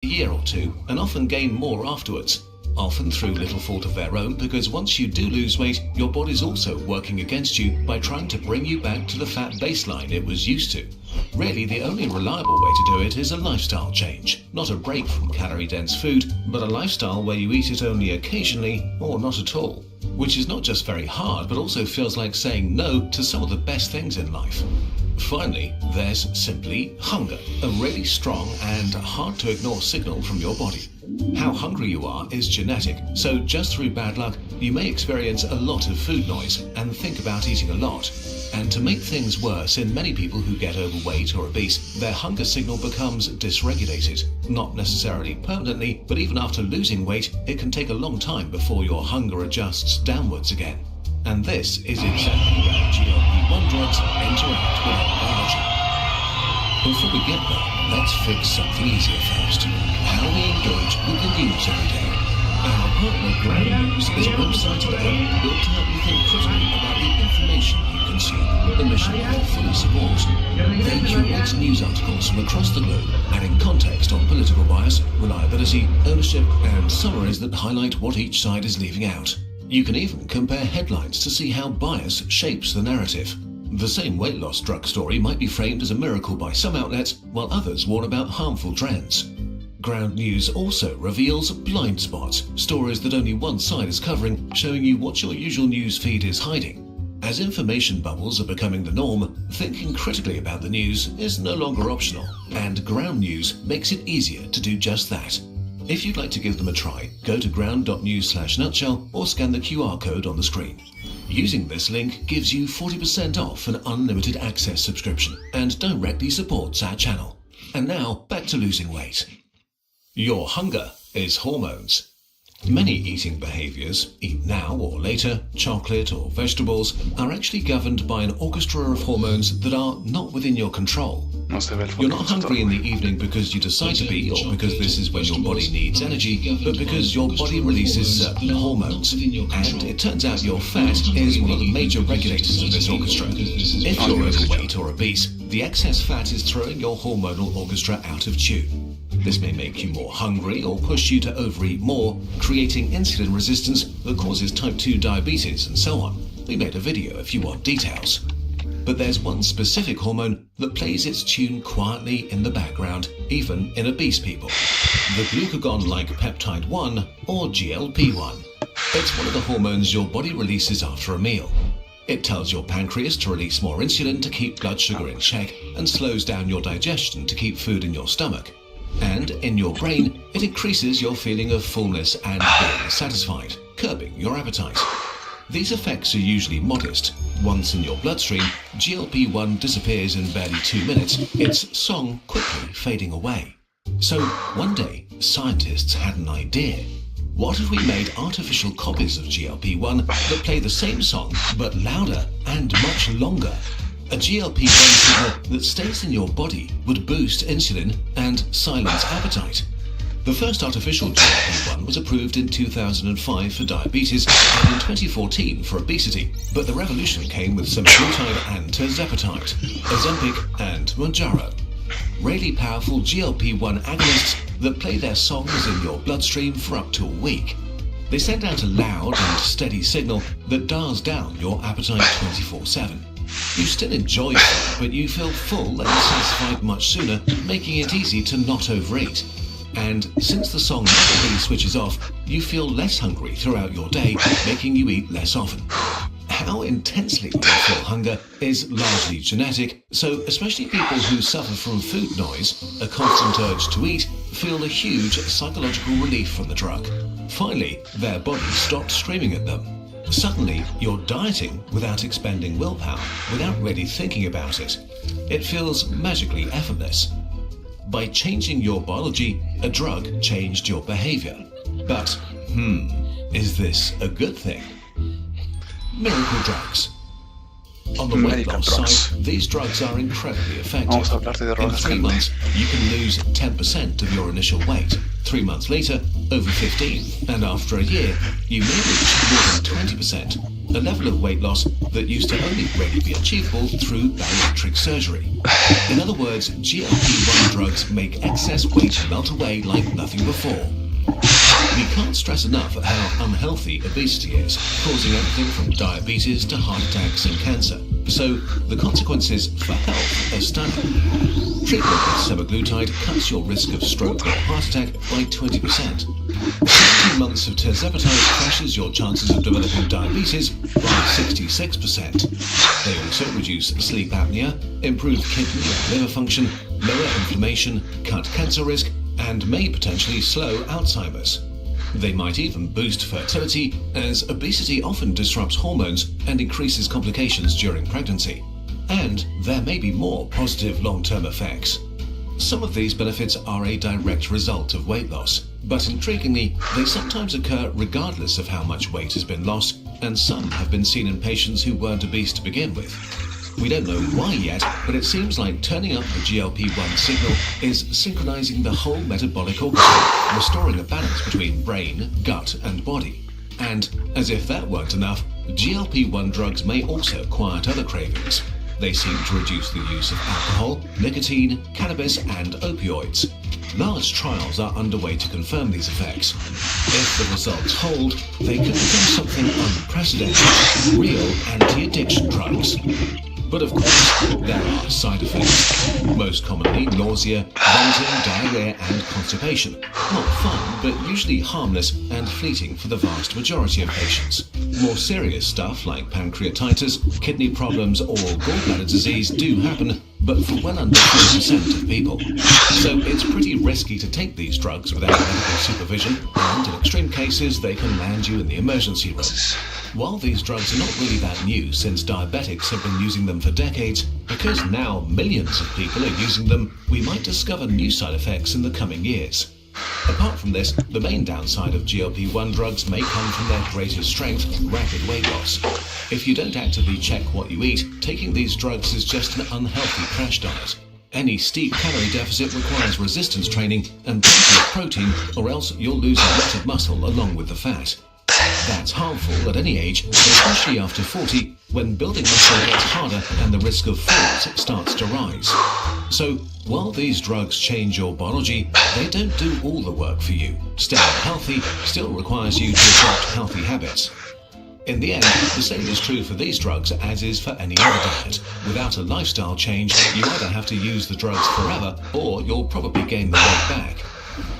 A year or two and often gain more afterwards, often through little fault of their own, because once you do lose weight, your body's also working against you by trying to bring you back to the fat baseline it was used to. Really, the only reliable way to do it is a lifestyle change, not a break from calorie-dense food, but a lifestyle where you eat it only occasionally or not at all, which is not just very hard, but also feels like saying no to some of the best things in life. Finally, there's simply hunger, a really strong and hard to ignore signal from your body. How hungry you are is genetic, so just through bad luck, you may experience a lot of food noise and think about eating a lot. And to make things worse, in many people who get overweight or obese, their hunger signal becomes dysregulated. Not necessarily permanently, but even after losing weight, it can take a long time before your hunger adjusts downwards again. And this is exactly where GLP-1 drugs interact with our biology. Before we get there, let's fix something easier first. How we engage with the news every day. Our partner Ground News is a website and app built to help you think critically about the information you consume. The mission we fully support. They curate news articles from across the globe, adding context on political bias, reliability, ownership, and summaries that highlight what each side is leaving out. You can even compare headlines to see how bias shapes the narrative. The same weight loss drug story might be framed as a miracle by some outlets, while others warn about harmful trends. Ground News also reveals blind spots, stories that only one side is covering, showing you what your usual news feed is hiding. As information bubbles are becoming the norm, thinking critically about the news is no longer optional, and Ground News makes it easier to do just that. If you'd like to give them a try, go to ground.news/nutshell or scan the QR code on the screen. Using this link gives you 40% off an unlimited access subscription and directly supports our channel. And now, back to losing weight. Your hunger is hormones. Many eating behaviors, eat now or later, chocolate or vegetables, are actually governed by an orchestra of hormones that are not within your control. You're not hungry in the evening because you decide to be, or because this is when your body needs energy, but because your body releases certain hormones. And it turns out your fat is one of the major regulators of this orchestra. If you're overweight or obese, the excess fat is throwing your hormonal orchestra out of tune. This may make you more hungry or push you to overeat more, creating insulin resistance that causes type 2 diabetes and so on. We made a video if you want details. But there's one specific hormone that plays its tune quietly in the background, even in obese people. The glucagon-like peptide 1, or GLP-1. It's one of the hormones your body releases after a meal. It tells your pancreas to release more insulin to keep blood sugar in check and slows down your digestion to keep food in your stomach. And in your brain, it increases your feeling of fullness and being satisfied, curbing your appetite. These effects are usually modest. Once in your bloodstream, GLP-1 disappears in barely 2 minutes, its song quickly fading away. So one day, scientists had an idea. What if we made artificial copies of GLP-1 that play the same song but louder and much longer? A GLP-1 signal that stays in your body would boost insulin and silence appetite. The first artificial GLP-1 was approved in 2005 for diabetes and in 2014 for obesity, but the revolution came with semaglutide and tirzepatide, Ozempic and Mounjaro. Really powerful GLP-1 agonists that play their songs in your bloodstream for up to a week. They send out a loud and steady signal that dials down your appetite 24/7. You still enjoy food, but you feel full and satisfied much sooner, making it easy to not overeat. And since the song never really switches off, you feel less hungry throughout your day, making you eat less often. How intensely you feel hunger is largely genetic, so especially people who suffer from food noise, a constant urge to eat, feel a huge psychological relief from the drug. Finally, their body stopped screaming at them. Suddenly, you're dieting without expending willpower, without really thinking about it. It feels magically effortless. By changing your biology, a drug changed your behavior. But, is this a good thing? Miracle drugs. On the weight loss side, these drugs are incredibly effective.
Vamos a hablar de
In
drogas,
3
gente.
months, you can lose 10% of your initial weight. 3 months later, over 15%. And after a year, you may reach more than 20%, a level of weight loss that used to only really be achievable through bariatric surgery. In other words, GLP-1 drugs make excess weight melt away like nothing before. We can't stress enough how unhealthy obesity is, causing everything from diabetes to heart attacks and cancer. So, the consequences for health are stunning. Treatment with semaglutide cuts your risk of stroke or heart attack by 20%. 16 months of tirzepatide crashes your chances of developing diabetes by 66%. They also reduce sleep apnea, improve kidney and liver function, lower inflammation, cut cancer risk, and may potentially slow Alzheimer's. They might even boost fertility, as obesity often disrupts hormones and increases complications during pregnancy. And there may be more positive long-term effects. Some of these benefits are a direct result of weight loss, but intriguingly, they sometimes occur regardless of how much weight has been lost, and some have been seen in patients who weren't obese to begin with. We don't know why yet, but it seems like turning up the GLP-1 signal is synchronizing the whole metabolic organism, restoring a balance between brain, gut, and body. And, as if that weren't enough, GLP-1 drugs may also quiet other cravings. They seem to reduce the use of alcohol, nicotine, cannabis, and opioids. Large trials are underway to confirm these effects. If the results hold, they could become something unprecedented, real anti-addiction drugs. But of course, there are side effects. Most commonly, nausea, vomiting, diarrhea, and constipation. Not fun, but usually harmless and fleeting for the vast majority of patients. More serious stuff like pancreatitis, kidney problems, or gallbladder disease do happen, but for well under 40% of people. So it's pretty risky to take these drugs without medical supervision, and in extreme cases, they can land you in the emergency room. While these drugs are not really that new, since diabetics have been using them for decades, because now millions of people are using them, we might discover new side effects in the coming years. Apart from this, the main downside of GLP-1 drugs may come from their greatest strength, rapid weight loss. If you don't actively check what you eat, taking these drugs is just an unhealthy crash diet. Any steep calorie deficit requires resistance training and plenty of protein, or else you'll lose a lot of muscle along with the fat. That's harmful at any age, but especially after 40, when building muscle gets harder and the risk of falls starts to rise. So, while these drugs change your biology, they don't do all the work for you. Staying healthy still requires you to adopt healthy habits. In the end, the same is true for these drugs as is for any other diet. Without a lifestyle change, you either have to use the drugs forever, or you'll probably gain the weight back.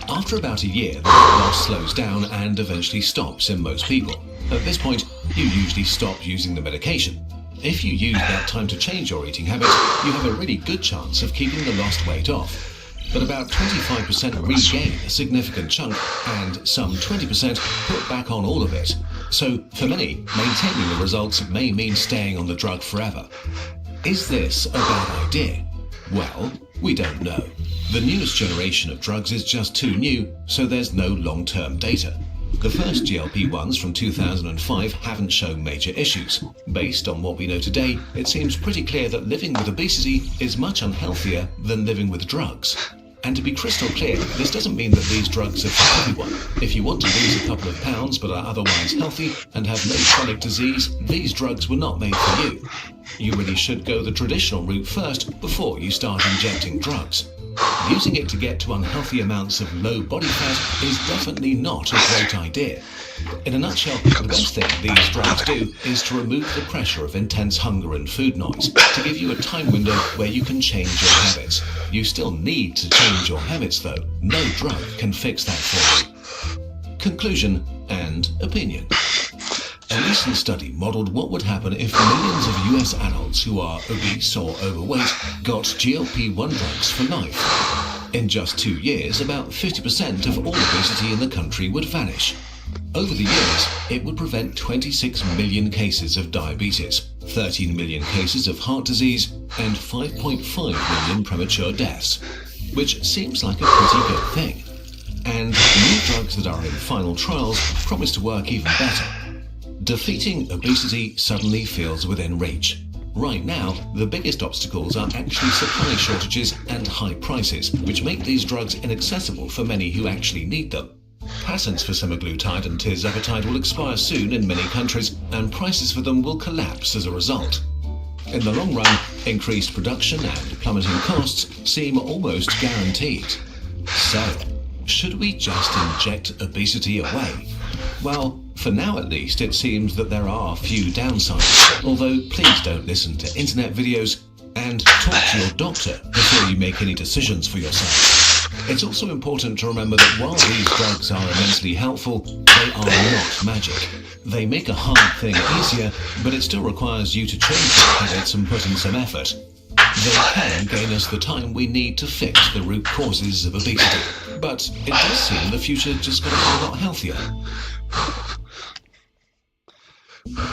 After about a year, the weight loss slows down and eventually stops in most people. At this point, you usually stop using the medication. If you use that time to change your eating habits, you have a really good chance of keeping the lost weight off. But about 25% regain a significant chunk, and some 20% put back on all of it. So, for many, maintaining the results may mean staying on the drug forever. Is this a bad idea? Well, we don't know. The newest generation of drugs is just too new, so there's no long-term data. The first GLP-1s from 2005 haven't shown major issues. Based on what we know today, it seems pretty clear that living with obesity is much unhealthier than living with drugs. And to be crystal clear, this doesn't mean that these drugs are for everyone. If you want to lose a couple of pounds but are otherwise healthy and have no chronic disease, these drugs were not made for you. You really should go the traditional route first before you start injecting drugs. Using it to get to unhealthy amounts of low body fat is definitely not a great idea. In a nutshell, the best thing these drugs do is to remove the pressure of intense hunger and food noise, to give you a time window where you can change your habits. You still need to change your habits though. No drug can fix that for you. Conclusion and opinion. A recent study modelled what would happen if millions of US adults who are obese or overweight got GLP-1 drugs for life. In just 2 years, about 50% of all obesity in the country would vanish. Over the years, it would prevent 26 million cases of diabetes, 13 million cases of heart disease, and 5.5 million premature deaths, which seems like a pretty good thing. And new drugs that are in final trials promise to work even better. Defeating obesity suddenly feels within reach. Right now, the biggest obstacles are actually supply shortages and high prices, which make these drugs inaccessible for many who actually need them. Patents for semaglutide and tirzepatide will expire soon in many countries, and prices for them will collapse as a result. In the long run, increased production and plummeting costs seem almost guaranteed. So, should we just inject obesity away? Well, for now at least, it seems that there are few downsides, although please don't listen to internet videos and talk to your doctor before you make any decisions for yourself. It's also important to remember that while these drugs are immensely helpful, they are not magic. They make a hard thing easier, but it still requires you to change your habits and put in some effort. They can gain us the time we need to fix the root causes of obesity, but it does seem the future just got to be a lot healthier.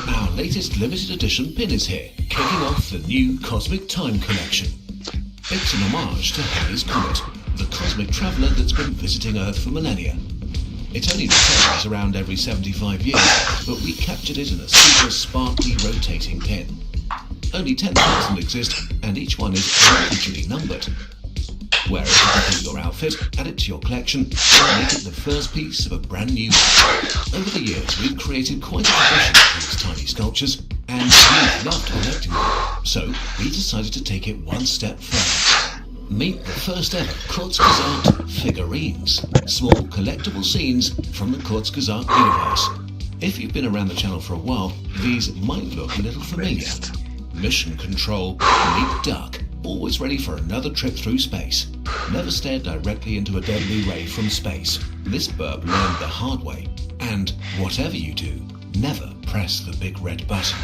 Our latest limited edition pin is here, kicking off the new Cosmic Time collection. It's an homage to Halley's Comet, the cosmic traveller that's been visiting Earth for millennia. It only returns around every 75 years, but we captured it in a super sparkly rotating pin. Only 10,000 exist, and each one is individually numbered. Wear it to complete your outfit, add it to your collection, and make it the first piece of a brand new one. Over the years, we've created quite a tradition of these tiny sculptures, and we've loved collecting them. So, we decided to take it one step further. Meet the first ever Kurzgesagt figurines, small collectible scenes from the Kurzgesagt universe. If you've been around the channel for a while, these might look a little familiar. Mission Control, Leap Duck, always ready for another trip through space. Never stare directly into a deadly ray from space. This burp learned the hard way. And whatever you do, never press the big red button.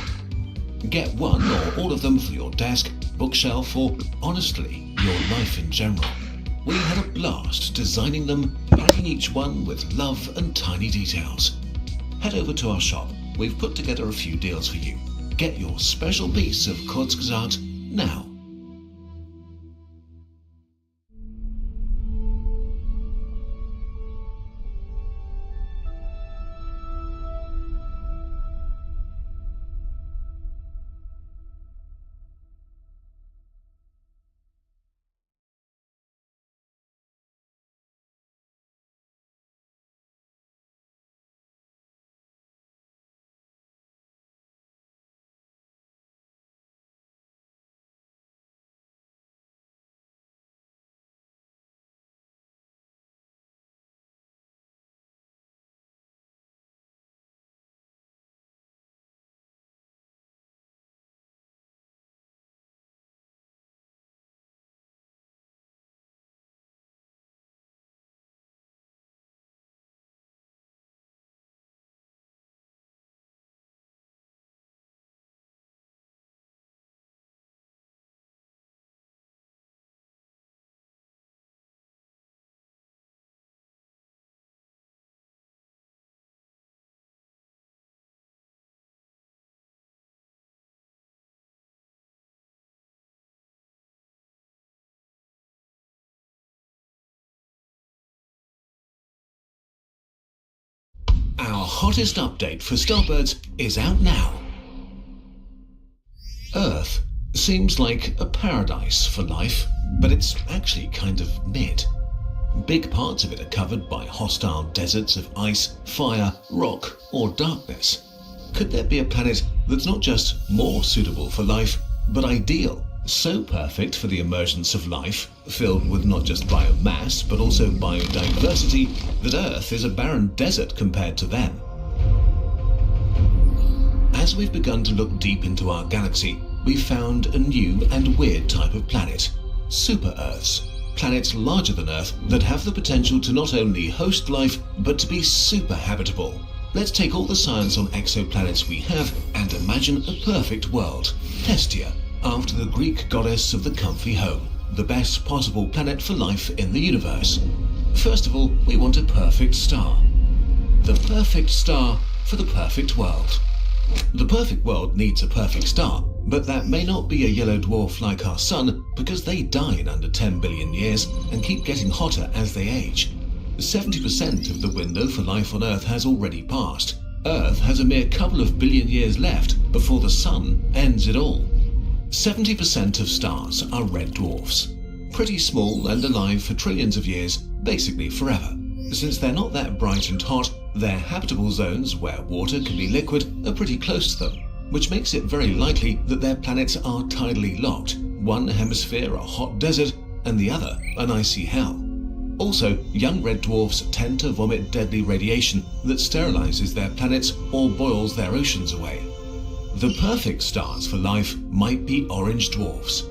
Get one or all of them for your desk, bookshelf, or honestly, your life in general. We had a blast designing them, packing each one with love and tiny details. Head over to our shop. We've put together a few deals for you. Get your special piece of Kurzgesagt now. Our hottest update for Starbirds is out now. Earth seems like a paradise for life, but it's actually kind of mid. Big parts of it are covered by hostile deserts of ice, fire, rock, or darkness. Could there be a planet that's not just more suitable for life, but ideal? So perfect for the emergence of life, filled with not just biomass, but also biodiversity, that Earth is a barren desert compared to them. As we've begun to look deep into our galaxy, we've found a new and weird type of planet, super-Earths. Planets larger than Earth that have the potential to not only host life, but to be super habitable. Let's take all the science on exoplanets we have and imagine a perfect world, Hestia, after the Greek goddess of the comfy home, the best possible planet for life in the universe. First of all, we want a perfect star. the perfect star for the perfect world. The perfect world needs a perfect star, but that may not be a yellow dwarf like our Sun because they die in under 10 billion years and keep getting hotter as they age. 70% of the window for life on Earth has already passed. Earth has a mere couple of billion years left before the Sun ends it all. 70% of stars are red dwarfs. Pretty small and alive for trillions of years, basically forever. Since they're not that bright and hot, their habitable zones where water can be liquid are pretty close to them, which makes it very likely that their planets are tidally locked, one hemisphere a hot desert and the other an icy hell. Also, young red dwarfs tend to vomit deadly radiation that sterilizes their planets or boils their oceans away. The perfect stars for life might be orange dwarfs.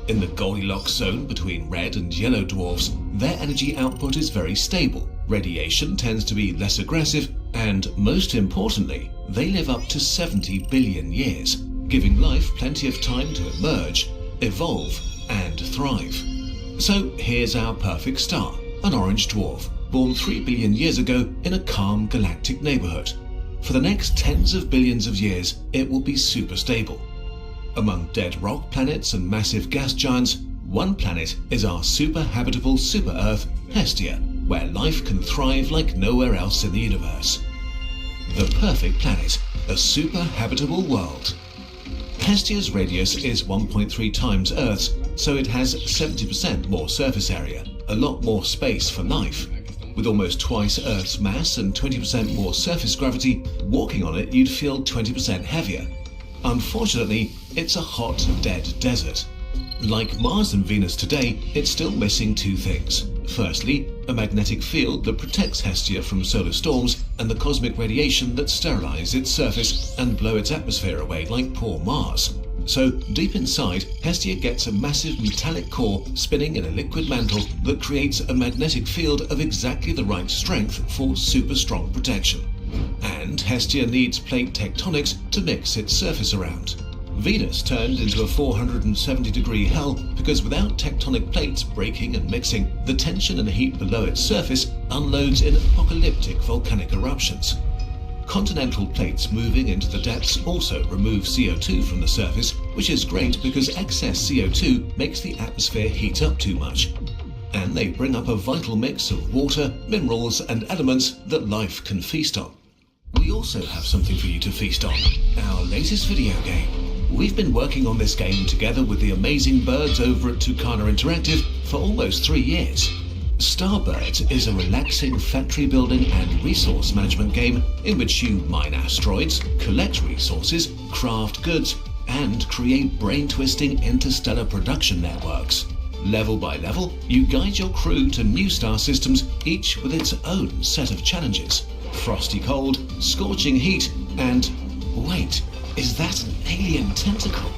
In the Goldilocks zone between red and yellow dwarfs, their energy output is very stable, radiation tends to be less aggressive, and most importantly, they live up to 70 billion years, giving life plenty of time to emerge, evolve, and thrive. So here's our perfect star, an orange dwarf, born 3 billion years ago in a calm galactic neighborhood. For the next tens of billions of years, it will be super stable. Among dead rock planets and massive gas giants, one planet is our super habitable super Earth, Hestia, where life can thrive like nowhere else in the universe. The perfect planet, a super habitable world. Hestia's radius is 1.3 times Earth's, so it has 70% more surface area, a lot more space for life. With almost twice Earth's mass and 20% more surface gravity, walking on it you'd feel 20% heavier. Unfortunately, it's a hot, dead desert. Like Mars and Venus today, it's still missing two things. Firstly, a magnetic field that protects Hestia from solar storms and the cosmic radiation that sterilize its surface and blow its atmosphere away like poor Mars. So, deep inside, Hestia gets a massive metallic core spinning in a liquid mantle that creates a magnetic field of exactly the right strength for super strong protection. And Hestia needs plate tectonics to mix its surface around. Venus turned into a 470-degree hell because without tectonic plates breaking and mixing, the tension and heat below its surface unloads in apocalyptic volcanic eruptions. Continental plates moving into the depths also remove CO2 from the surface, which is great because excess CO2 makes the atmosphere heat up too much. And they bring up a vital mix of water, minerals, and elements that life can feast on. We also have something for you to feast on, our latest video game. We've been working on this game together with the amazing birds over at Tocando Interactive for almost 3 years. Starbirds is a relaxing factory building and resource management game in which you mine asteroids, collect resources, craft goods, and create brain-twisting interstellar production networks. Level by level, you guide your crew to new star systems, each with its own set of challenges. Frosty cold, scorching heat, and... wait, is that an alien tentacle?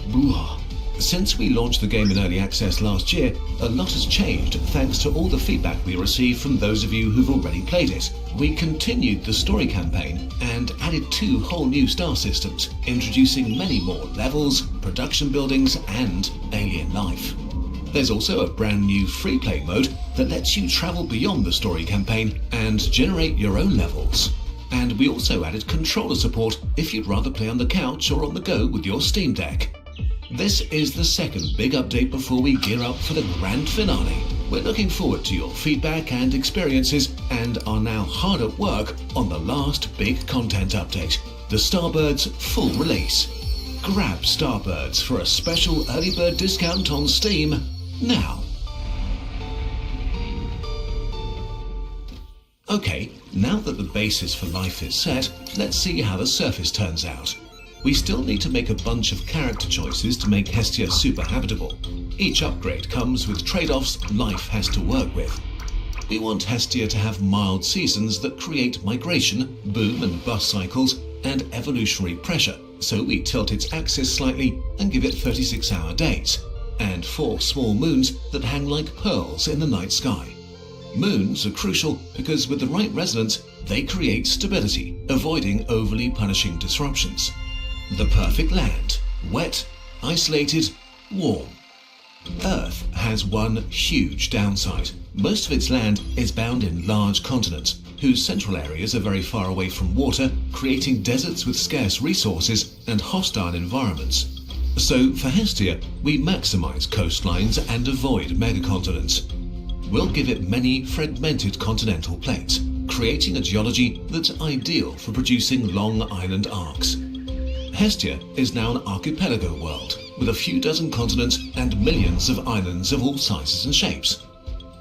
Blah. Since we launched the game in early access last year, a lot has changed thanks to all the feedback we received from those of you who've already played it. We continued the story campaign and added 2 whole new star systems, introducing many more levels, production buildings, and alien life. There's also a brand new free play mode that lets you travel beyond the story campaign and generate your own levels. And we also added controller support if you'd rather play on the couch or on the go with your Steam Deck. This is the second big update before we gear up for the grand finale. We're looking forward to your feedback and experiences and are now hard at work on the last big content update, the Starbirds full release. Grab Starbirds for a special early bird discount on Steam now. Okay, now that the basis for life is set, let's see how the surface turns out. We still need to make a bunch of character choices to make Hestia super habitable. Each upgrade comes with trade-offs life has to work with. We want Hestia to have mild seasons that create migration, boom and bust cycles, and evolutionary pressure, so we tilt its axis slightly and give it 36-hour days, and 4 small moons that hang like pearls in the night sky. Moons are crucial because with the right resonance, they create stability, avoiding overly punishing disruptions. The perfect land, wet, isolated, warm. Earth has one huge downside. Most of its land is bound in large continents, whose central areas are very far away from water, creating deserts with scarce resources and hostile environments. So for Hestia, we maximize coastlines and avoid megacontinents. We'll give it many fragmented continental plates, creating a geology that's ideal for producing long island arcs. Hestia is now an archipelago world, with a few dozen continents and millions of islands of all sizes and shapes.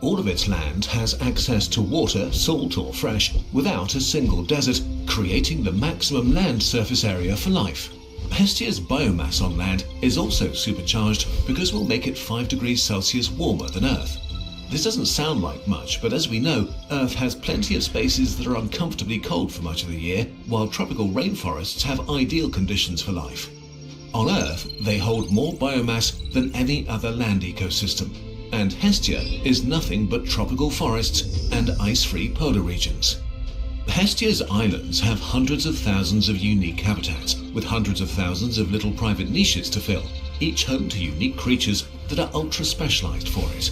All of its land has access to water, salt or fresh, without a single desert, creating the maximum land surface area for life. Hestia's biomass on land is also supercharged because we'll make it 5 degrees Celsius warmer than Earth. This doesn't sound like much, but as we know, Earth has plenty of spaces that are uncomfortably cold for much of the year, while tropical rainforests have ideal conditions for life. On Earth, they hold more biomass than any other land ecosystem, and Hestia is nothing but tropical forests and ice-free polar regions. Hestia's islands have hundreds of thousands of unique habitats, with hundreds of thousands of little private niches to fill, each home to unique creatures that are ultra-specialized for it.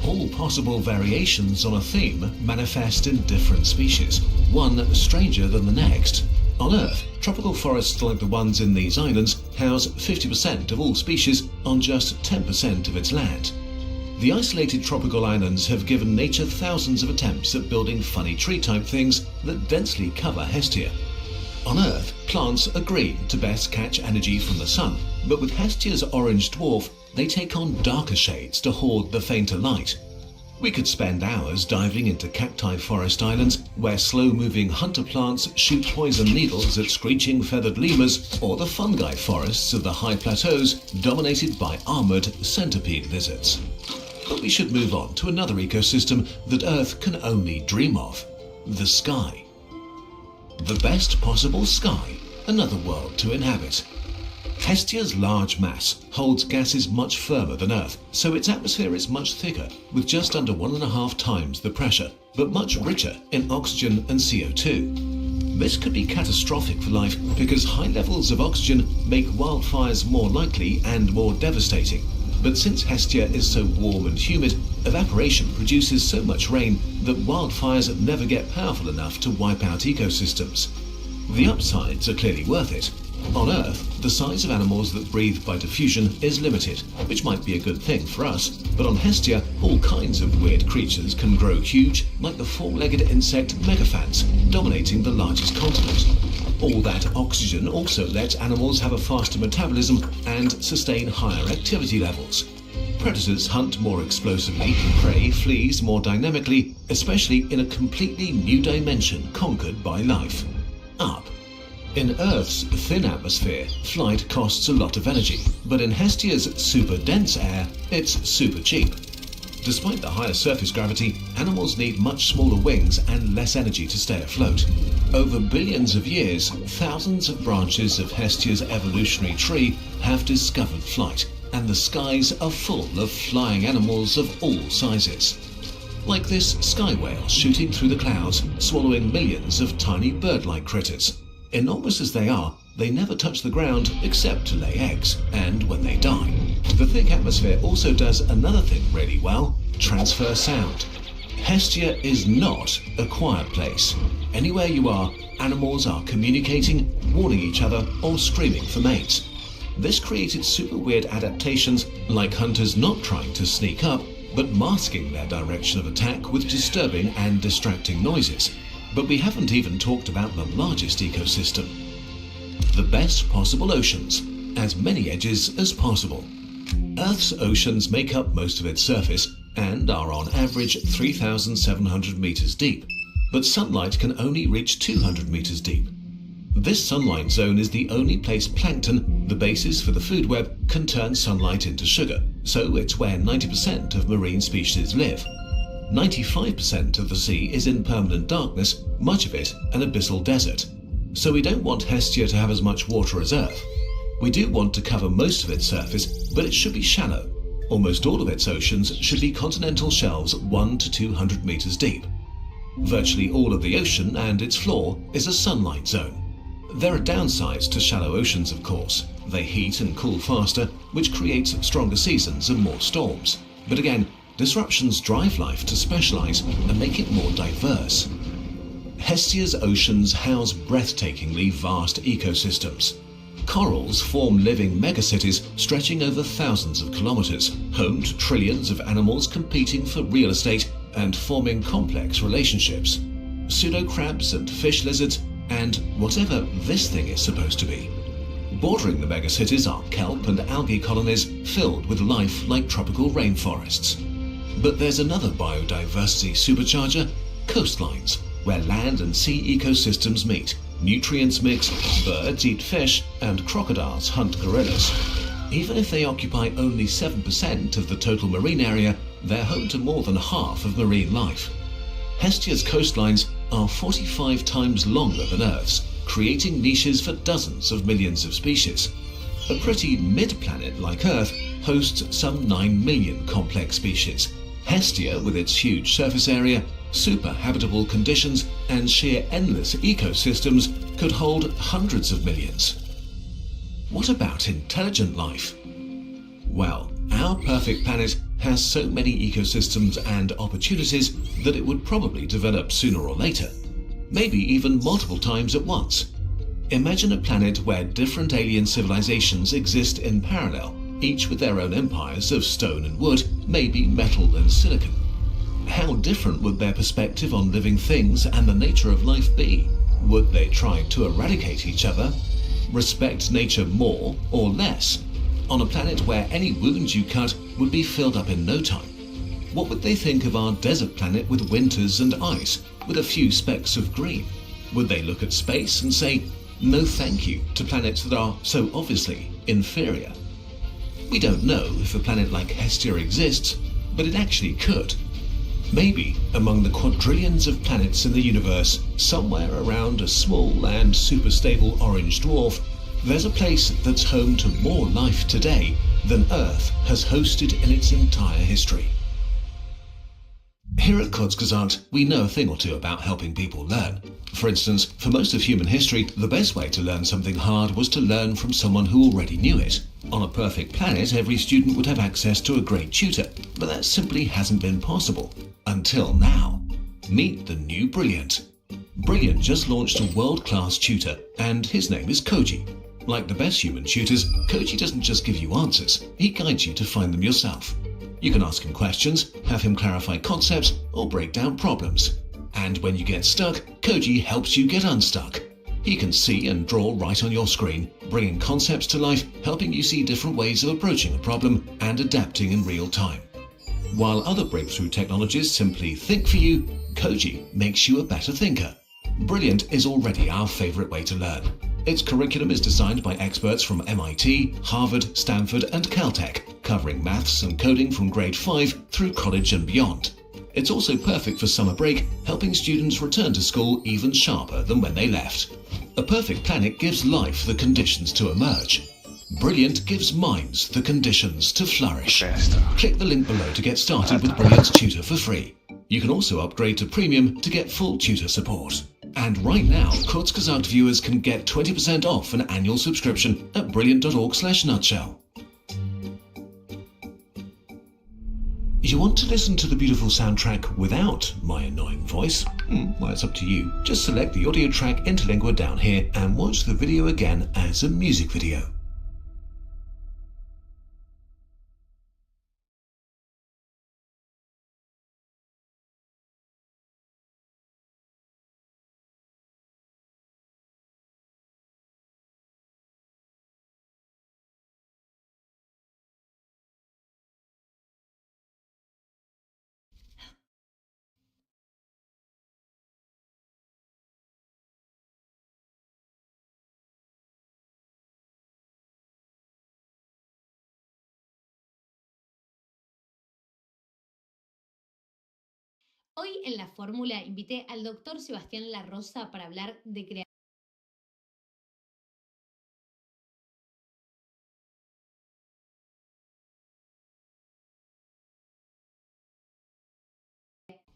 All possible variations on a theme manifest in different species, one stranger than the next. On Earth, tropical forests like the ones in these islands house 50% of all species on just 10% of its land. The isolated tropical islands have given nature thousands of attempts at building funny tree-type things that densely cover Hestia. On Earth, plants are green to best catch energy from the sun, but with Hestia's orange dwarf, they take on darker shades to hoard the fainter light. We could spend hours diving into cacti forest islands where slow-moving hunter plants shoot poison needles at screeching feathered lemurs, or the fungi forests of the high plateaus dominated by armored centipede lizards. But we should move on to another ecosystem that Earth can only dream of: the sky. The best possible sky, another world to inhabit. Hestia's large mass holds gases much firmer than Earth, so its atmosphere is much thicker, with just under 1.5 times the pressure, but much richer in oxygen and CO2. This could be catastrophic for life because high levels of oxygen make wildfires more likely and more devastating. But since Hestia is so warm and humid, evaporation produces so much rain that wildfires never get powerful enough to wipe out ecosystems. The upsides are clearly worth it. On Earth, the size of animals that breathe by diffusion is limited, which might be a good thing for us, but on Hestia, all kinds of weird creatures can grow huge, like the four-legged insect megaphants, dominating the largest continent. All that oxygen also lets animals have a faster metabolism and sustain higher activity levels. Predators hunt more explosively, prey flees more dynamically, especially in a completely new dimension conquered by life. Up. In Earth's thin atmosphere, flight costs a lot of energy, but in Hestia's super dense air, it's super cheap. Despite the higher surface gravity, animals need much smaller wings and less energy to stay afloat. Over billions of years, thousands of branches of Hestia's evolutionary tree have discovered flight, and the skies are full of flying animals of all sizes. Like this sky whale shooting through the clouds, swallowing millions of tiny bird-like critters. Enormous as they are, they never touch the ground except to lay eggs, and when they die. The thick atmosphere also does another thing really well: transfer sound. Hestia is not a quiet place. Anywhere you are, animals are communicating, warning each other, or screaming for mates. This created super weird adaptations, like hunters not trying to sneak up, but masking their direction of attack with disturbing and distracting noises. But we haven't even talked about the largest ecosystem. The best possible oceans, as many edges as possible. Earth's oceans make up most of its surface and are on average 3,700 meters deep, but sunlight can only reach 200 meters deep. This sunlight zone is the only place plankton, the basis for the food web, can turn sunlight into sugar, so it's where 90% of marine species live. 95% of the sea is in permanent darkness, much of it an abyssal desert. So we don't want Hestia to have as much water as Earth. We do want to cover most of its surface, but it should be shallow. Almost all of its oceans should be continental shelves 1 to 200 meters deep. Virtually all of the ocean and its floor is a sunlight zone. There are downsides to shallow oceans, of course. They heat and cool faster, which creates stronger seasons and more storms. But again, Disruptions drive life to specialize and make it more diverse. Hestia's oceans house breathtakingly vast ecosystems. Corals form living megacities stretching over thousands of kilometers, home to trillions of animals competing for real estate and forming complex relationships. Pseudo-crabs and fish lizards, and whatever this thing is supposed to be. Bordering the megacities are kelp and algae colonies filled with life like tropical rainforests. But there's another biodiversity supercharger, coastlines, where land and sea ecosystems meet. Nutrients mix, birds eat fish, and crocodiles hunt gorillas. Even if they occupy only 7% of the total marine area, they're home to more than half of marine life. Hestia's coastlines are 45 times longer than Earth's, creating niches for dozens of millions of species. A pretty mid-planet like Earth hosts some 9 million complex species. Hestia, with its huge surface area, super habitable conditions, and sheer endless ecosystems, could hold hundreds of millions. What about intelligent life? Well, our perfect planet has so many ecosystems and opportunities that it would probably develop sooner or later, maybe even multiple times at once. Imagine a planet where different alien civilizations exist in parallel, each with their own empires of stone and wood, maybe metal and silicon. How different would their perspective on living things and the nature of life be? Would they try to eradicate each other? Respect nature more or less? On a planet where any wound you cut would be filled up in no time? What would they think of our desert planet with winters and ice, with a few specks of green? Would they look at space and say, no thank you to planets that are so obviously inferior? We don't know if a planet like Hestia exists, but it actually could. Maybe among the quadrillions of planets in the universe, somewhere around a small and super stable orange dwarf, there's a place that's home to more life today than Earth has hosted in its entire history. Here at Kurzgesagt, we know a thing or two about helping people learn. For instance, for most of human history, the best way to learn something hard was to learn from someone who already knew it. On a perfect planet, every student would have access to a great tutor, but that simply hasn't been possible. Until now. Meet the new Brilliant. Brilliant just launched a world-class tutor, and his name is Koji. Like the best human tutors, Koji doesn't just give you answers, he guides you to find them yourself. You can ask him questions, have him clarify concepts, or break down problems. And when you get stuck, Koji helps you get unstuck. He can see and draw right on your screen, bringing concepts to life, helping you see different ways of approaching a problem and adapting in real time. While other breakthrough technologies simply think for you, Koji makes you a better thinker. Brilliant is already our favorite way to learn. Its curriculum is designed by experts from MIT, Harvard, Stanford, and Caltech, covering maths and coding from grade 5 through college and beyond. It's also perfect for summer break, helping students return to school even sharper than when they left. A perfect planet gives life the conditions to emerge. Brilliant gives minds the conditions to flourish. Click the link below to get started with Brilliant's tutor for free. You can also upgrade to Premium to get full tutor support. And right now, Kurzgesagt viewers can get 20% off an annual subscription at brilliant.org/nutshell. You want to listen to the beautiful soundtrack without my annoying voice? Well, it's up to you. Just select the audio track Interlingua down here and watch the video again as a music video.
Hoy en la fórmula invité al doctor Sebastián La Rosa para hablar de creación.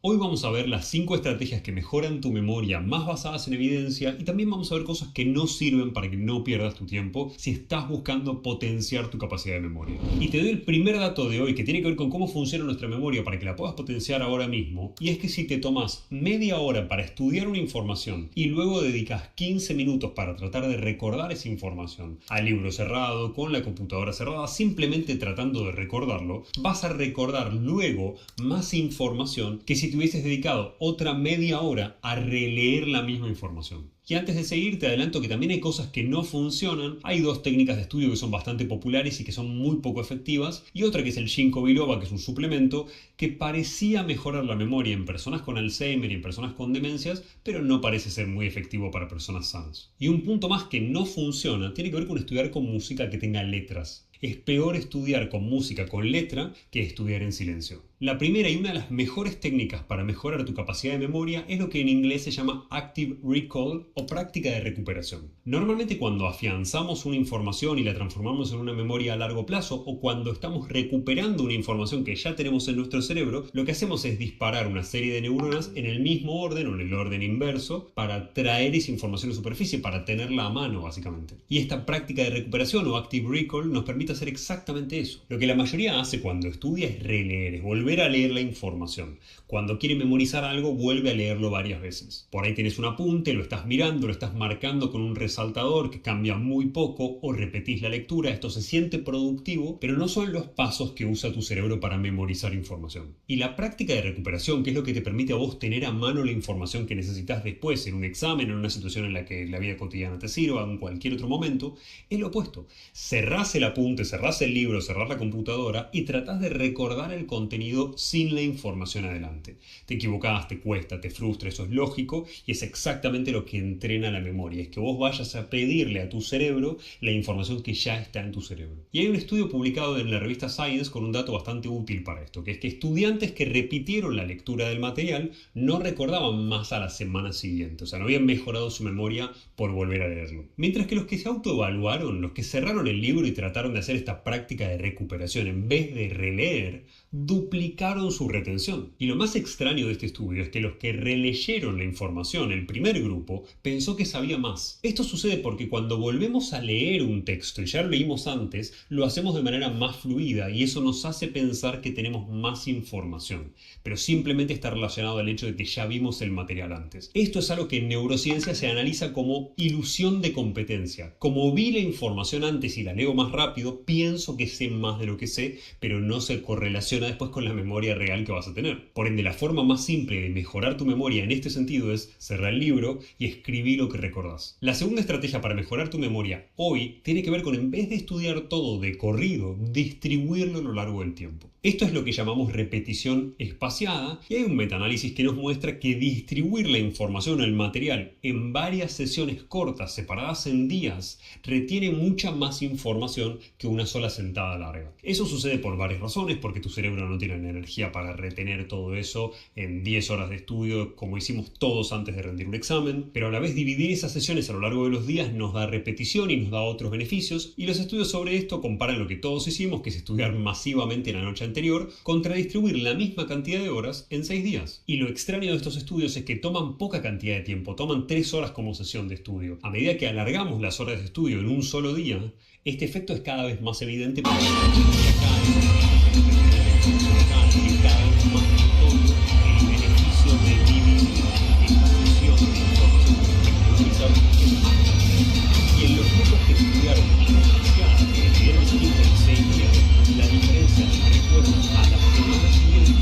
Hoy vamos a ver las 5 estrategias que mejoran tu memoria más basadas en evidencia y también vamos a ver cosas que no sirven para que no pierdas tu tiempo si estás buscando potenciar tu capacidad de memoria. Y te doy el primer dato de hoy que tiene que ver con cómo funciona nuestra memoria para que la puedas potenciar ahora mismo, y es que si te tomas media hora para estudiar una información y luego dedicas 15 minutos para tratar de recordar esa información al libro cerrado, con la computadora cerrada, simplemente tratando de recordarlo, vas a recordar luego más información que si te hubieses dedicado otra media hora a releer la misma información. Y antes de seguir te adelanto que también hay cosas que no funcionan. Hay 2 técnicas de estudio que son bastante populares y que son muy poco efectivas, y otra que es el ginkgo biloba, que es un suplemento que parecía mejorar la memoria en personas con Alzheimer y en personas con demencias, pero no parece ser muy efectivo para personas sanas. Y un punto más que no funciona tiene que ver con estudiar con música que tenga letras. Es peor estudiar con música con letra que estudiar en silencio. La primera y una de las mejores técnicas para mejorar tu capacidad de memoria es lo que en inglés se llama active recall o práctica de recuperación. Normalmente cuando afianzamos una información y la transformamos en una memoria a largo plazo, o cuando estamos recuperando una información que ya tenemos en nuestro cerebro, lo que hacemos es disparar una serie de neuronas en el mismo orden o en el orden inverso para traer esa información a superficie, para tenerla a mano básicamente. Y esta práctica de recuperación o active recall nos permite hacer exactamente eso. Lo que la mayoría hace cuando estudia es releer, es volver a leer la información. Cuando quiere memorizar algo, vuelve a leerlo varias veces. Por ahí tienes un apunte, lo estás mirando, lo estás marcando con un resaltador que cambia muy poco, o repetís la lectura. Esto se siente productivo, pero no son los pasos que usa tu cerebro para memorizar información. Y la práctica de recuperación, que es lo que te permite a vos tener a mano la información que necesitas después en un examen, en una situación en la que la vida cotidiana te sirva, en cualquier otro momento, es lo opuesto. Cerrás el apunte, cerrás el libro, cerrás la computadora y tratás de recordar el contenido sin la información adelante. Te equivocás, te cuesta, te frustra, eso es lógico, y es exactamente lo que entrena la memoria, es que vos vayas a pedirle a tu cerebro la información que ya está en tu cerebro. Y hay un estudio publicado en la revista Science con un dato bastante útil para esto, que es que estudiantes que repitieron la lectura del material no recordaban más a la semana siguiente, o sea, no habían mejorado su memoria por volver a leerlo. Mientras que los que se autoevaluaron, los que cerraron el libro y trataron de hacer esta práctica de recuperación en vez de releer, duplicaron su retención. Y lo más extraño de este estudio es que los que releyeron la información, el primer grupo, pensó que sabía más. Esto sucede porque cuando volvemos a leer un texto y ya lo leímos antes, lo hacemos de manera más fluida y eso nos hace pensar que tenemos más información, pero simplemente está relacionado al hecho de que ya vimos el material antes. Esto es algo que en neurociencia se analiza como ilusión de competencia. Como vi la información antes y la leo más rápido, pienso que sé más de lo que sé, pero no se correlaciona después con la memoria real que vas a tener. Por ende, la forma más simple de mejorar tu memoria en este sentido es cerrar el libro y escribir lo que recordás. La segunda estrategia para mejorar tu memoria hoy tiene que ver con, en vez de estudiar todo de corrido, distribuirlo a lo largo del tiempo. Esto es lo que llamamos repetición espaciada, y hay un metaanálisis que nos muestra que distribuir la información, el material, en varias sesiones cortas, separadas en días, retiene mucha más información que una sola sentada larga. Eso sucede por varias razones, porque tu cerebro no tiene la energía para retener todo eso en 10 horas de estudio, como hicimos todos antes de rendir un examen, pero a la vez dividir esas sesiones a lo largo de los días nos da repetición y nos da otros beneficios, y los estudios sobre esto comparan lo que todos hicimos, que es estudiar masivamente la noche anterior, contra distribuir la misma cantidad de horas en 6 días. Y lo extraño de estos estudios es que toman poca cantidad de tiempo, toman 3 horas como sesión de estudio. A medida que alargamos las horas de estudio en un solo día, este efecto es cada vez más evidente porque cada vez más notorio el beneficio de dividir esta sesión de información y en los grupos que estudiaron que decidieron seguir en 6 días, la diferencia en recuerdo a la semana siguiente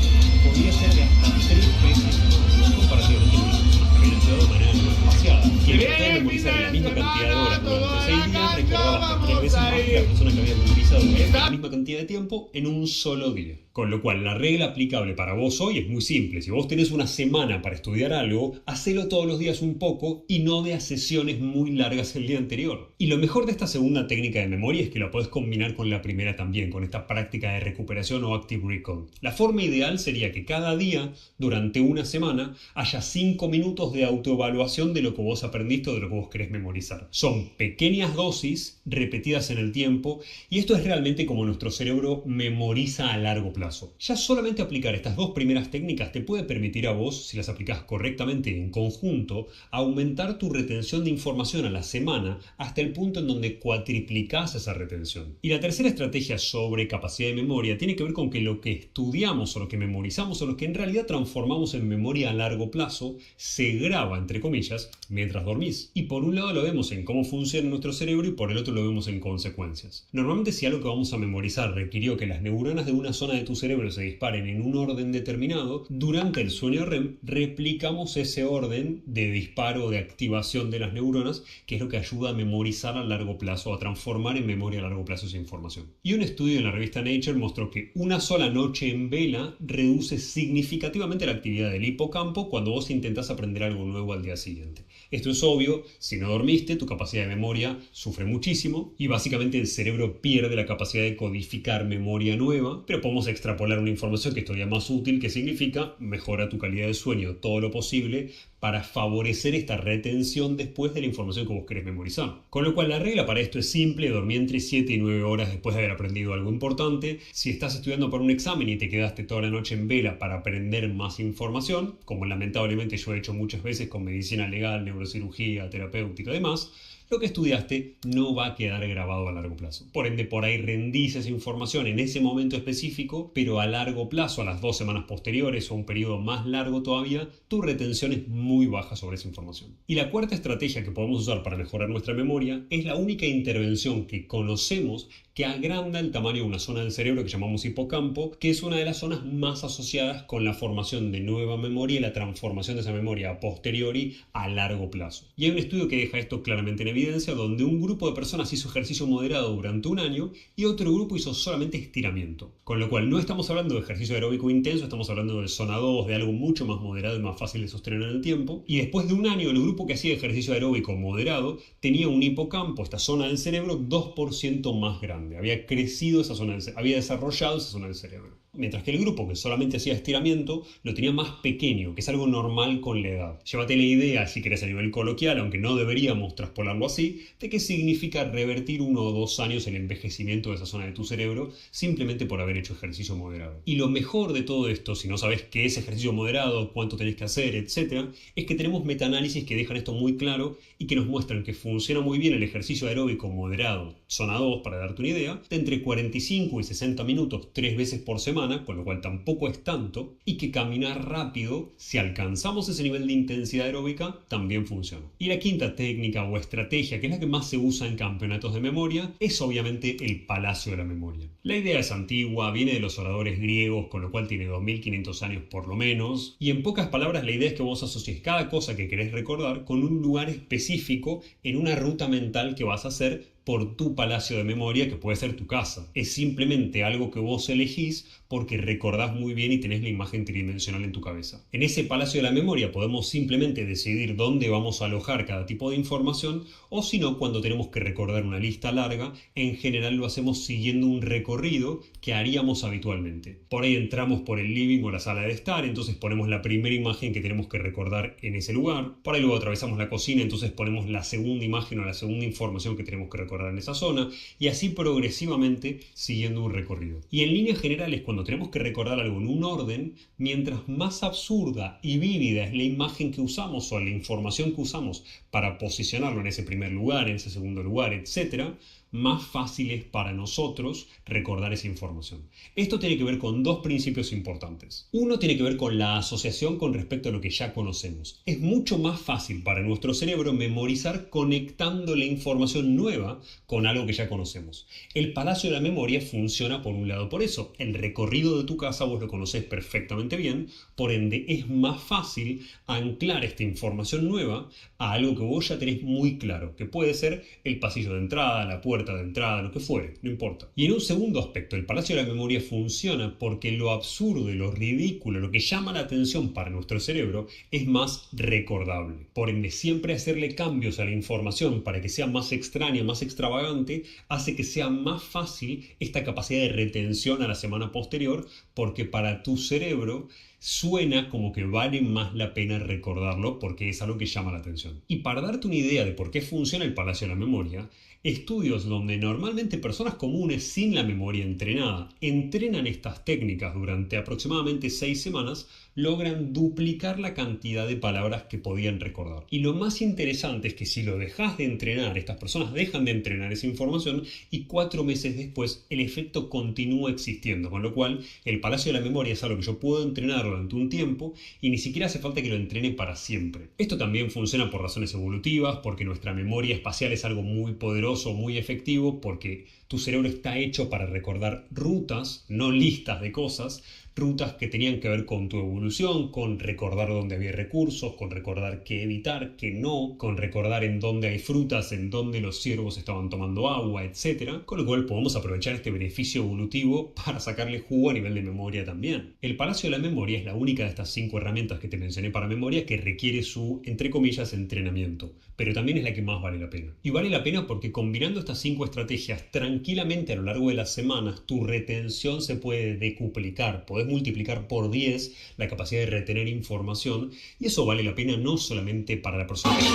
podría ser de hasta 3 veces más comparativamente con las personas que habían estudiado de manera no espaciada. Quien trató de memorizar la misma cantidad de horas durante 6 días recordaba hasta 3 veces más que la persona que había memorizado durante la misma cantidad de tiempo en un solo día. Con lo cual, la regla aplicable para vos hoy es muy simple. Si vos tenés una semana para estudiar algo, hacelo todos los días un poco y no veas sesiones muy largas el día anterior. Y lo mejor de esta segunda técnica de memoria es que la podés combinar con la primera también, con esta práctica de recuperación o active recall. La forma ideal sería que cada día, durante una semana, haya 5 minutos de autoevaluación de lo que vos aprendiste o de lo que vos querés memorizar. Son pequeñas dosis repetidas en el tiempo tiempo, y esto es realmente como nuestro cerebro memoriza a largo plazo. Ya solamente aplicar estas dos primeras técnicas te puede permitir a vos, si las aplicás correctamente en conjunto, aumentar tu retención de información a la semana hasta el punto en donde cuatriplicás esa retención. Y la tercera estrategia sobre capacidad de memoria tiene que ver con que lo que estudiamos o lo que memorizamos o lo que en realidad transformamos en memoria a largo plazo se graba, entre comillas, mientras dormís. Y por un lado lo vemos en cómo funciona nuestro cerebro y por el otro lo vemos en consecuencias. Normalmente, si algo que vamos a memorizar requirió que las neuronas de una zona de tu cerebro se disparen en un orden determinado, durante el sueño REM replicamos ese orden de disparo o de activación de las neuronas, que es lo que ayuda a memorizar a largo plazo, a transformar en memoria a largo plazo esa información. Y un estudio en la revista Nature mostró que una sola noche en vela reduce significativamente la actividad del hipocampo cuando vos intentás aprender algo nuevo al día siguiente. Esto es obvio, si no dormiste, tu capacidad de memoria sufre muchísimo y básicamente el cerebro pierde la capacidad de codificar memoria nueva, pero podemos extrapolar una información que es todavía más útil, que significa mejora tu calidad de sueño todo lo posible para favorecer esta retención después de la información que vos querés memorizar. Con lo cual la regla para esto es simple: dormí entre 7 y 9 horas después de haber aprendido algo importante. Si estás estudiando para un examen y te quedaste toda la noche en vela para aprender más información, como lamentablemente yo he hecho muchas veces con medicina legal, neurocirugía, terapéutica y demás, lo que estudiaste no va a quedar grabado a largo plazo. Por ende, por ahí rendís esa información en ese momento específico, pero a largo plazo, a las 2 semanas posteriores o un periodo más largo todavía, tu retención es muy baja sobre esa información. Y la cuarta estrategia que podemos usar para mejorar nuestra memoria es la única intervención que conocemos que agranda el tamaño de una zona del cerebro que llamamos hipocampo, que es una de las zonas más asociadas con la formación de nueva memoria y la transformación de esa memoria a posteriori a largo plazo. Y hay un estudio que deja esto claramente en evidencia, donde un grupo de personas hizo ejercicio moderado durante un año y otro grupo hizo solamente estiramiento. Con lo cual no estamos hablando de ejercicio aeróbico intenso, estamos hablando de zona 2, de algo mucho más moderado y más fácil de sostener en el tiempo. Y después de un año, el grupo que hacía ejercicio aeróbico moderado tenía un hipocampo, esta zona del cerebro, 2% más grande. Había crecido esa zona del cerebro, había desarrollado esa zona del cerebro. Mientras que el grupo que solamente hacía estiramiento lo tenía más pequeño, que es algo normal con la edad. Llévate la idea, si querés a nivel coloquial, aunque no deberíamos traspolarlo así, de qué significa revertir 1 o 2 años el envejecimiento de esa zona de tu cerebro simplemente por haber hecho ejercicio moderado. Y lo mejor de todo esto, si no sabes qué es ejercicio moderado, cuánto tenés que hacer, etc., es que tenemos metaanálisis que dejan esto muy claro y que nos muestran que funciona muy bien el ejercicio aeróbico moderado, zona 2, para darte una idea, de entre 45 y 60 minutos 3 veces por semana, con lo cual tampoco es tanto, y que caminar rápido, si alcanzamos ese nivel de intensidad aeróbica, también funciona. Y la quinta técnica o estrategia, que es la que más se usa en campeonatos de memoria, es obviamente el palacio de la memoria. La idea es antigua, viene de los oradores griegos, con lo cual tiene 2500 años por lo menos, y en pocas palabras la idea es que vos asocies cada cosa que querés recordar con un lugar específico en una ruta mental que vas a hacer por tu palacio de memoria, que puede ser tu casa. Es simplemente algo que vos elegís porque recordás muy bien y tenés la imagen tridimensional en tu cabeza. En ese palacio de la memoria podemos simplemente decidir dónde vamos a alojar cada tipo de información, o si no, cuando tenemos que recordar una lista larga, en general lo hacemos siguiendo un recorrido que haríamos habitualmente. Por ahí entramos por el living o la sala de estar, entonces ponemos la primera imagen que tenemos que recordar en ese lugar. Por ahí luego atravesamos la cocina, entonces ponemos la segunda imagen o la segunda información que tenemos que recordar en esa zona, y así progresivamente siguiendo un recorrido. Y en líneas generales, cuando tenemos que recordar algo en un orden, mientras más absurda y vívida es la imagen que usamos o la información que usamos para posicionarlo en ese primer lugar, en ese segundo lugar, etc., más fácil es para nosotros recordar esa información. Esto tiene que ver con dos principios importantes. Uno tiene que ver con la asociación con respecto a lo que ya conocemos. Es mucho más fácil para nuestro cerebro memorizar conectando la información nueva con algo que ya conocemos. El palacio de la memoria funciona por un lado por eso. El recorrido de tu casa vos lo conocés perfectamente bien, por ende es más fácil anclar esta información nueva a algo que vos ya tenés muy claro, que puede ser el pasillo de entrada, la puerta de entrada, lo que fuere, no importa. Y en un segundo aspecto, el palacio de la memoria funciona porque lo absurdo y lo ridículo, lo que llama la atención para nuestro cerebro, es más recordable. Por ende, siempre hacerle cambios a la información para que sea más extraña, más extravagante, hace que sea más fácil esta capacidad de retención a la semana posterior, porque para tu cerebro suena como que vale más la pena recordarlo porque es algo que llama la atención. Y para darte una idea de por qué funciona el palacio de la memoria, estudios donde normalmente personas comunes sin la memoria entrenada entrenan estas técnicas durante aproximadamente 6 semanas, logran duplicar la cantidad de palabras que podían recordar. Y lo más interesante es que si lo dejas de entrenar, estas personas dejan de entrenar esa información y 4 meses después el efecto continúa existiendo, con lo cual el palacio de la memoria es algo que yo puedo entrenar durante un tiempo y ni siquiera hace falta que lo entrene para siempre. Esto también funciona por razones evolutivas, porque nuestra memoria espacial es algo muy poderoso, muy efectivo, porque tu cerebro está hecho para recordar rutas, no listas de cosas, rutas que tenían que ver con tu evolución, con recordar dónde había recursos, con recordar qué evitar, qué no, con recordar en dónde hay frutas, en dónde los ciervos estaban tomando agua, etc. Con lo cual podemos aprovechar este beneficio evolutivo para sacarle jugo a nivel de memoria también. El palacio de la memoria es la única de estas 5 herramientas que te mencioné para memoria que requiere su, entre comillas, entrenamiento, pero también es la que más vale la pena. Y vale la pena porque combinando estas 5 estrategias tranquilamente a lo largo de las semanas, tu retención se puede decuplicar, podés multiplicar por 10 la capacidad de retener información, y eso vale la pena no solamente para la persona que está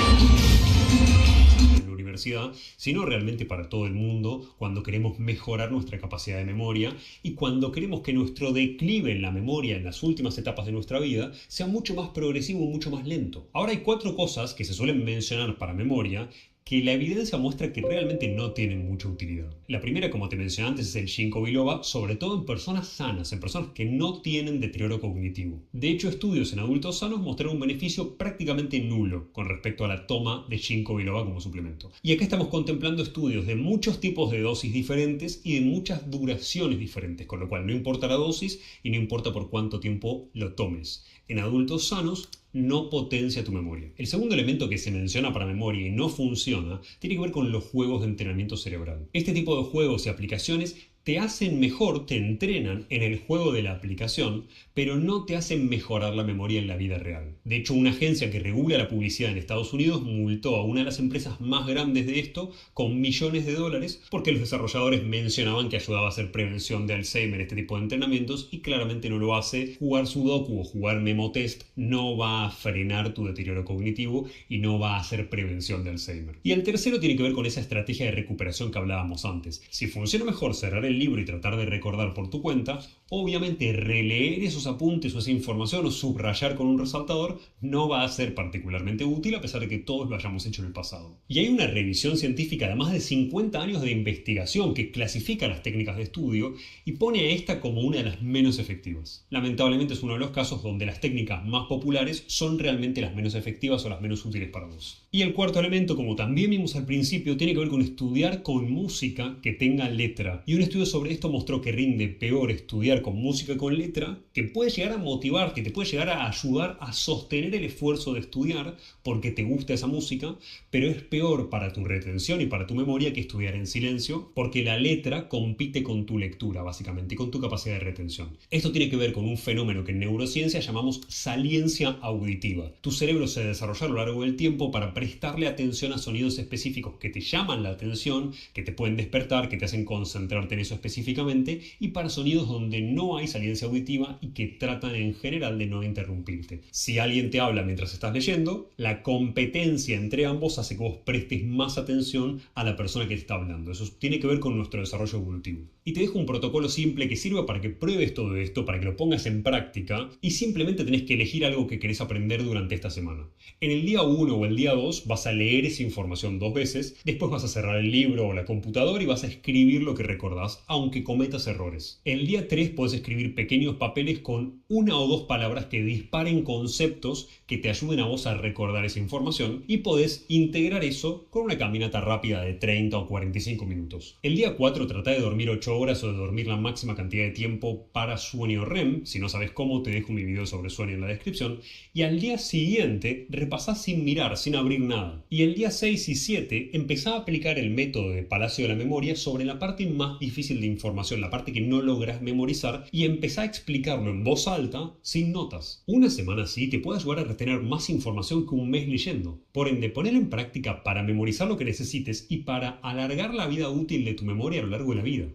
en la universidad, sino realmente para todo el mundo cuando queremos mejorar nuestra capacidad de memoria y cuando queremos que nuestro declive en la memoria en las últimas etapas de nuestra vida sea mucho más progresivo, mucho más lento. Ahora hay 4 cosas que se suelen mencionar para memoria que la evidencia muestra que realmente no tienen mucha utilidad. La primera, como te mencioné antes, es el ginkgo biloba, sobre todo en personas sanas, en personas que no tienen deterioro cognitivo. De hecho, estudios en adultos sanos mostraron un beneficio prácticamente nulo con respecto a la toma de ginkgo biloba como suplemento. Y acá estamos contemplando estudios de muchos tipos de dosis diferentes y de muchas duraciones diferentes, con lo cual no importa la dosis y no importa por cuánto tiempo lo tomes. En adultos sanos no potencia tu memoria. El segundo elemento que se menciona para memoria y no funciona tiene que ver con los juegos de entrenamiento cerebral. Este tipo de juegos y aplicaciones te hacen mejor, te entrenan en el juego de la aplicación, pero no te hacen mejorar la memoria en la vida real. De hecho, una agencia que regula la publicidad en Estados Unidos multó a una de las empresas más grandes de esto con millones de dólares porque los desarrolladores mencionaban que ayudaba a hacer prevención de Alzheimer, este tipo de entrenamientos, y claramente no lo hace. Jugar Sudoku o jugar Memo Test no va a frenar tu deterioro cognitivo y no va a hacer prevención de Alzheimer. Y el tercero tiene que ver con esa estrategia de recuperación que hablábamos antes. Si funciona mejor cerrar el libro y tratar de recordar por tu cuenta, obviamente releer esos apuntes o esa información o subrayar con un resaltador no va a ser particularmente útil a pesar de que todos lo hayamos hecho en el pasado. Y hay una revisión científica de más de 50 años de investigación que clasifica las técnicas de estudio y pone a esta como una de las menos efectivas. Lamentablemente es uno de los casos donde las técnicas más populares son realmente las menos efectivas o las menos útiles para vos. Y el cuarto elemento, como también vimos al principio, tiene que ver con estudiar con música que tenga letra. Y un estudio sobre esto mostró que rinde peor estudiar con música con letra, que puede llegar a motivarte, te puede llegar a ayudar a sostener el esfuerzo de estudiar porque te gusta esa música, pero es peor para tu retención y para tu memoria que estudiar en silencio, porque la letra compite con tu lectura, básicamente, con tu capacidad de retención. Esto tiene que ver con un fenómeno que en neurociencia llamamos saliencia auditiva. Tu cerebro se desarrolla a lo largo del tiempo para prestarle atención a sonidos específicos que te llaman la atención, que te pueden despertar, que te hacen concentrarte en eso específicamente, y para sonidos donde no hay saliencia auditiva y que tratan en general de no interrumpirte. Si alguien te habla mientras estás leyendo, la competencia entre ambos hace que vos prestes más atención a la persona que te está hablando. Eso tiene que ver con nuestro desarrollo evolutivo. Y te dejo un protocolo simple que sirva para que pruebes todo esto, para que lo pongas en práctica, y simplemente tenés que elegir algo que querés aprender durante esta semana. En el día 1 o el día 2 vas a leer esa información 2 veces, después vas a cerrar el libro o la computadora y vas a escribir lo que recordás, aunque cometas errores. En el día 3 puedes escribir pequeños papeles con 1 o 2 palabras que disparen conceptos que te ayuden a vos a recordar esa información, y podés integrar eso con una caminata rápida de 30 o 45 minutos. El día 4 trata de dormir 8 horas o de dormir la máxima cantidad de tiempo para sueño REM. Si no sabes cómo, te dejo mi video sobre sueño en la descripción. Y al día siguiente repasás sin mirar, sin abrir nada. Y el día 6 y 7 empezá a aplicar el método de Palacio de la Memoria sobre la parte más difícil de información, la parte que no lográs memorizar, y empezá a explicarlo en voz alta sin notas. Una semana así te puede ayudar a retener más información que un mes leyendo. Por ende, ponelo en práctica para memorizar lo que necesites y para alargar la vida útil de tu memoria a lo largo de la vida.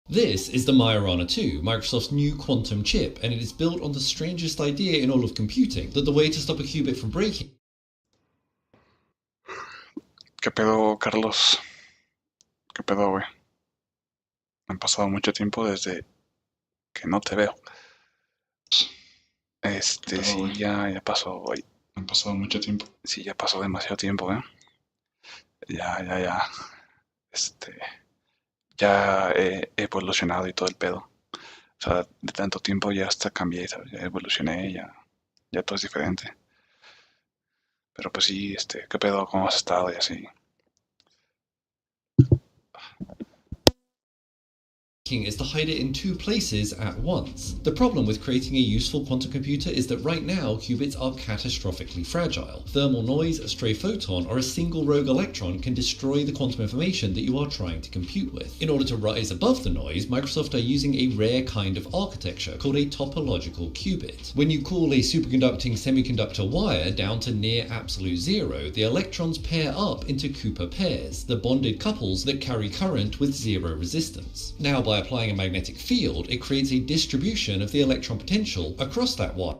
This is the Majorana 2, Microsoft's new quantum chip, and it is built on the strangest idea in all of computing, that the way to stop a qubit from breaking...
¿Qué pedo, Carlos? ¿Qué pedo, güey? Han pasado mucho tiempo desde que no te veo. Sí, ya pasó, güey. Han pasado mucho tiempo. Sí, ya pasó demasiado tiempo, Ya. Ya he evolucionado y todo el pedo. O sea, de tanto tiempo ya hasta cambié, ¿sabes? Ya evolucioné, ya todo es diferente. Pero pues sí, ¿qué pedo? ¿Cómo has estado? Y así.
Is to hide it in two places at once. The problem with creating a useful quantum computer is that right now qubits are catastrophically fragile. Thermal noise, a stray photon, or a single rogue electron can destroy the quantum information that you are trying to compute with. In order to rise above the noise, Microsoft are using a rare kind of architecture called a topological qubit. When you cool a superconducting semiconductor wire down to near absolute zero, the electrons pair up into Cooper pairs, the bonded couples that carry current with zero resistance. Now, by applying a magnetic field, it creates a distribution of the electron potential across that wire.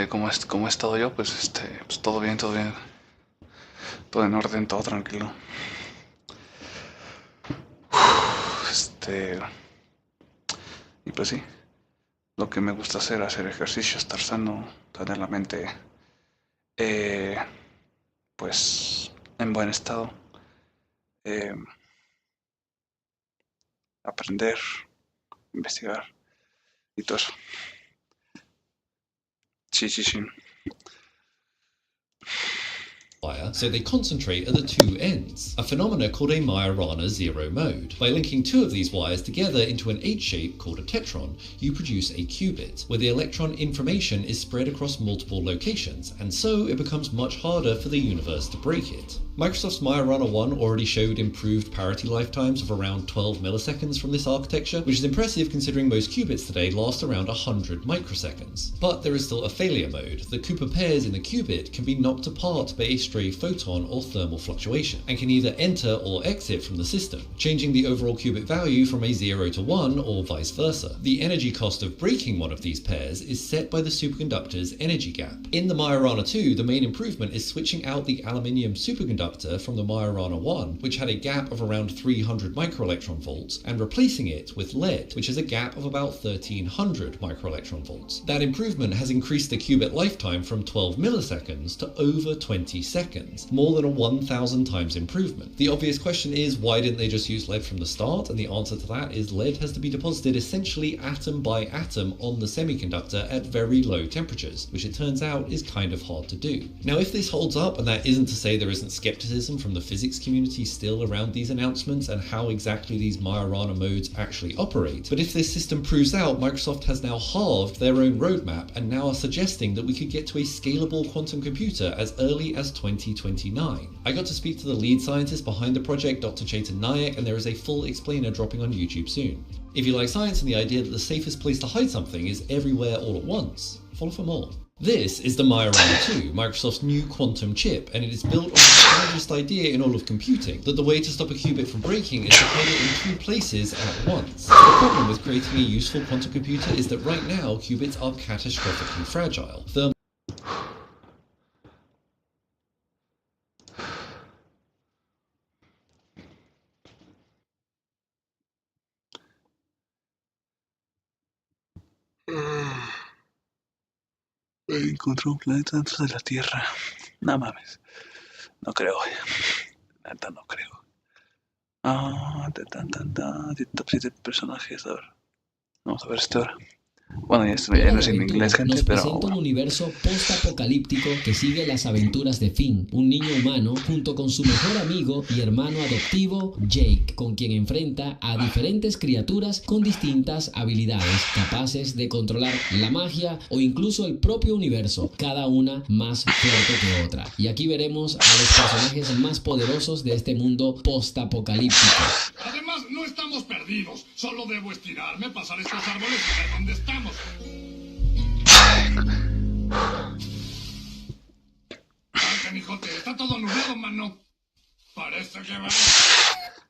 ¿Cómo he estado yo? Pues todo bien. Todo en orden, todo tranquilo. Y pues sí, lo que me gusta hacer ejercicio, estar sano, tener la mente, pues, en buen estado. Aprender, investigar y todo eso. Sí.
So they concentrate at the two ends, a phenomena called a Majorana zero mode. By linking two of these wires together into an H shape called a tetron, you produce a qubit, where the electron information is spread across multiple locations, and so it becomes much harder for the universe to break it. Microsoft's Majorana 1 already showed improved parity lifetimes of around 12 milliseconds from this architecture, which is impressive considering most qubits today last around 100 microseconds. But there is still a failure mode. The Cooper pairs in the qubit can be knocked apart by a stray photon or thermal fluctuation, and can either enter or exit from the system, changing the overall qubit value from a 0 to 1 or vice versa. The energy cost of breaking one of these pairs is set by the superconductor's energy gap. In the Majorana 2, the main improvement is switching out the aluminium superconductor from the Majorana 1, which had a gap of around 300 microelectron volts, and replacing it with lead, which has a gap of about 1300 microelectron volts. That improvement has increased the qubit lifetime from 12 milliseconds to over 20 seconds, more than a 1,000 times improvement. The obvious question is, why didn't they just use lead from the start? And the answer to that is lead has to be deposited essentially atom by atom on the semiconductor at very low temperatures, which it turns out is kind of hard to do. Now, if this holds up, and that isn't to say there isn't skepticism from the physics community still around these announcements and how exactly these Majorana modes actually operate, but if this system proves out, Microsoft has now halved their own roadmap and now are suggesting that we could get to a scalable quantum computer as early as 2029. I got to speak to the lead scientist behind the project, Dr. Chetan Nayak, and there is a full explainer dropping on YouTube soon. If you like science and the idea that the safest place to hide something is everywhere all at once, follow for more. This is the Majorana 2, Microsoft's new quantum chip, and it is built on the strangest idea in all of computing, that the way to stop a qubit from breaking is to hide it in two places at once. The problem with creating a useful quantum computer is that right now qubits are catastrophically fragile.
Encontró un planeta dentro de la Tierra. No mames. No creo, güey. Neta, no creo. Top 7 personajes. A ver. Vamos a ver esto ahora. Bueno, ya no es en inglés, gente,
nos
pero...
presenta un universo post-apocalíptico que sigue las aventuras de Finn, un niño humano, junto con su mejor amigo y hermano adoptivo, Jake, con quien enfrenta a diferentes criaturas con distintas habilidades, capaces de controlar la magia o incluso el propio universo, cada una más fuerte que otra. Y aquí veremos a los personajes más poderosos de este mundo post-apocalíptico.
Además, no estamos perdidos. Solo debo estirarme, pasar estos árboles y ver dónde estamos. Canijote, está todo nublado, mano. Parece que va.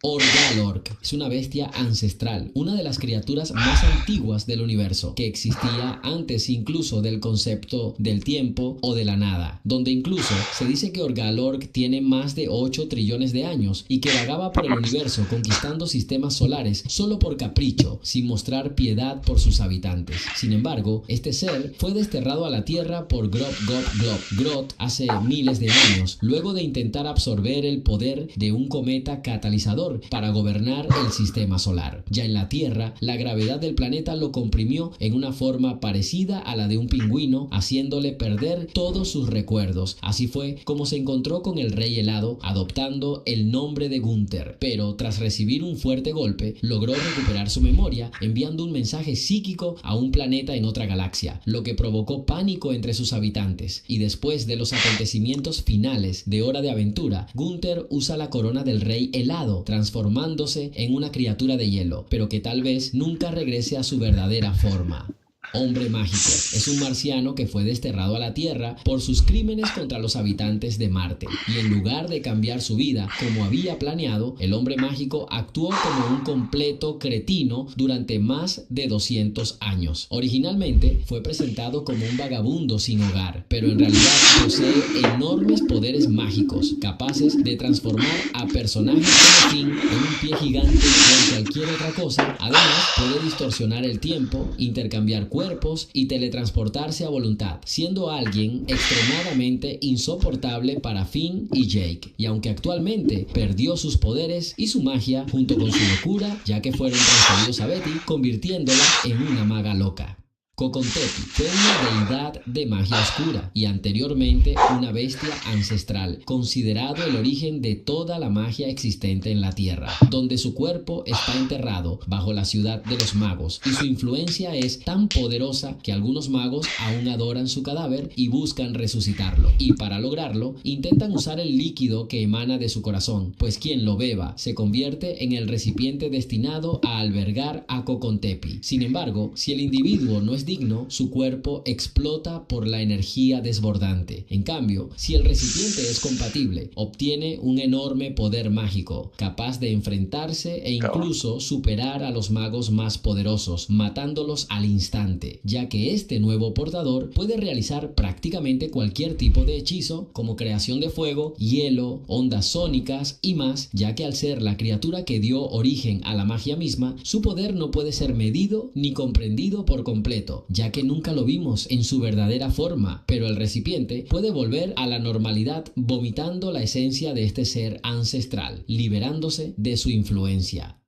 Orgalorg es una bestia ancestral, una de las criaturas más antiguas del universo, que existía antes incluso del concepto del tiempo o de la nada, donde incluso se dice que Orgalorg tiene más de 8 trillones de años y que vagaba por el universo conquistando sistemas solares solo por capricho, sin mostrar piedad por sus habitantes. Sin embargo, este ser fue desterrado a la Tierra por Grot hace miles de años, luego de intentar absorber el poder de un cometa catalizador para gobernar el sistema solar. Ya en la Tierra, la gravedad del planeta lo comprimió en una forma parecida a la de un pingüino, haciéndole perder todos sus recuerdos. Así fue como se encontró con el Rey Helado, adoptando el nombre de Gunther. Pero tras recibir un fuerte golpe, logró recuperar su memoria, enviando un mensaje psíquico a un planeta en otra galaxia, lo que provocó pánico entre sus habitantes. Y después de los acontecimientos finales de Hora de Aventura, Gunther usa la corona del Rey Helado, transformándose en una criatura de hielo, pero que tal vez nunca regrese a su verdadera forma. Hombre Mágico es un marciano que fue desterrado a la Tierra por sus crímenes contra los habitantes de Marte, y en lugar de cambiar su vida como había planeado, el Hombre Mágico actuó como un completo cretino durante más de 200 años. Originalmente fue presentado como un vagabundo sin hogar, pero en realidad posee enormes poderes mágicos, capaces de transformar a personajes como Finn en un pie gigante o en cualquier otra cosa. Además, puede distorsionar el tiempo, intercambiar cuerpos y teletransportarse a voluntad, siendo alguien extremadamente insoportable para Finn y Jake. Y aunque actualmente perdió sus poderes y su magia junto con su locura, ya que fueron transferidos a Betty, convirtiéndola en una maga loca. Cocontepi fue una deidad de magia oscura y anteriormente una bestia ancestral, considerado el origen de toda la magia existente en la Tierra, donde su cuerpo está enterrado bajo la ciudad de los magos y su influencia es tan poderosa que algunos magos aún adoran su cadáver y buscan resucitarlo, y para lograrlo intentan usar el líquido que emana de su corazón, pues quien lo beba se convierte en el recipiente destinado a albergar a Cocontepi. Sin embargo, si el individuo no es digno, su cuerpo explota por la energía desbordante. En cambio, si el recipiente es compatible, obtiene un enorme poder mágico, capaz de enfrentarse e incluso superar a los magos más poderosos, matándolos al instante, ya que este nuevo portador puede realizar prácticamente cualquier tipo de hechizo, como creación de fuego, hielo, ondas sónicas y más, ya que al ser la criatura que dio origen a la magia misma, su poder no puede ser medido ni comprendido por completo, ya que nunca lo vimos en su verdadera forma, pero el recipiente puede volver a la normalidad vomitando la esencia de este ser ancestral, liberándose de su influencia.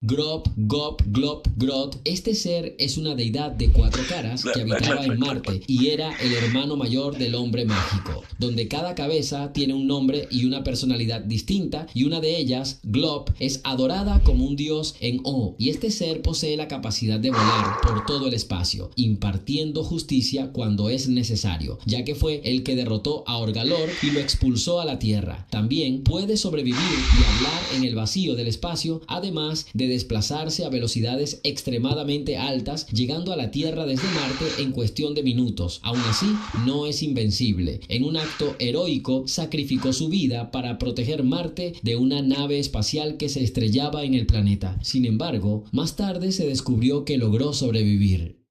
Grop, Gop, Glop, Grot. Este ser es una deidad de 4 caras que habitaba en Marte y era el hermano mayor del hombre mágico, donde cada cabeza tiene un nombre y una personalidad distinta, y una de ellas, Glop, es adorada como un dios en O, y este ser posee la capacidad de volar por todo el espacio, impartiendo justicia cuando es necesario, ya que fue el que derrotó a Orgalorg y lo expulsó a la Tierra. También puede sobrevivir y hablar en el vacío del espacio, además de desplazarse a velocidades extremadamente altas, llegando a la Tierra desde Marte en cuestión de minutos. Aún así, no es invencible. En un acto heroico, sacrificó su vida para proteger Marte de una nave espacial que se estrellaba en el planeta. Sin embargo, más tarde se descubrió que logró sobrevivir.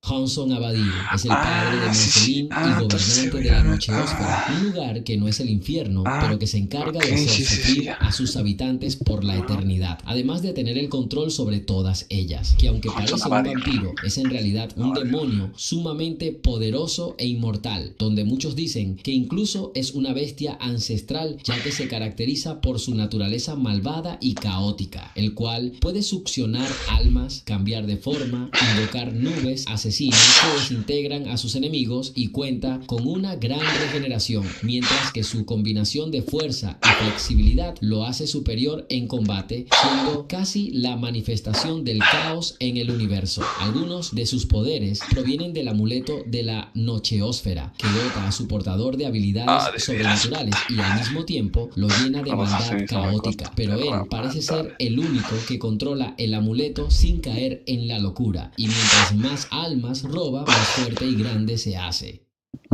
Hanson Abadir es el padre de Marceline y gobernante de la Nocheósfera, un lugar que no es el infierno, pero que se encarga de hacer sufrir a sus habitantes por la eternidad, además de tener el control sobre todas ellas, que aunque parece un vampiro, es en realidad un demonio sumamente poderoso e inmortal, donde muchos dicen que incluso es una bestia ancestral, ya que se caracteriza por su naturaleza malvada y caótica, el cual puede succionar almas, cambiar de forma, invocar nubes asesinas que desintegran a sus enemigos y cuenta con una gran regeneración, mientras que su combinación de fuerza y flexibilidad lo hace superior en combate, siendo casi la manifestación del caos en el universo. Algunos de sus poderes provienen del amuleto de la Nocheósfera, que dota a su portador de habilidades sobrenaturales y al mismo tiempo lo llena de maldad caótica, pero él parece ser el único que controla el amuleto sin caer en la locura, y mientras más almas roba, más fuerte y grande se hace.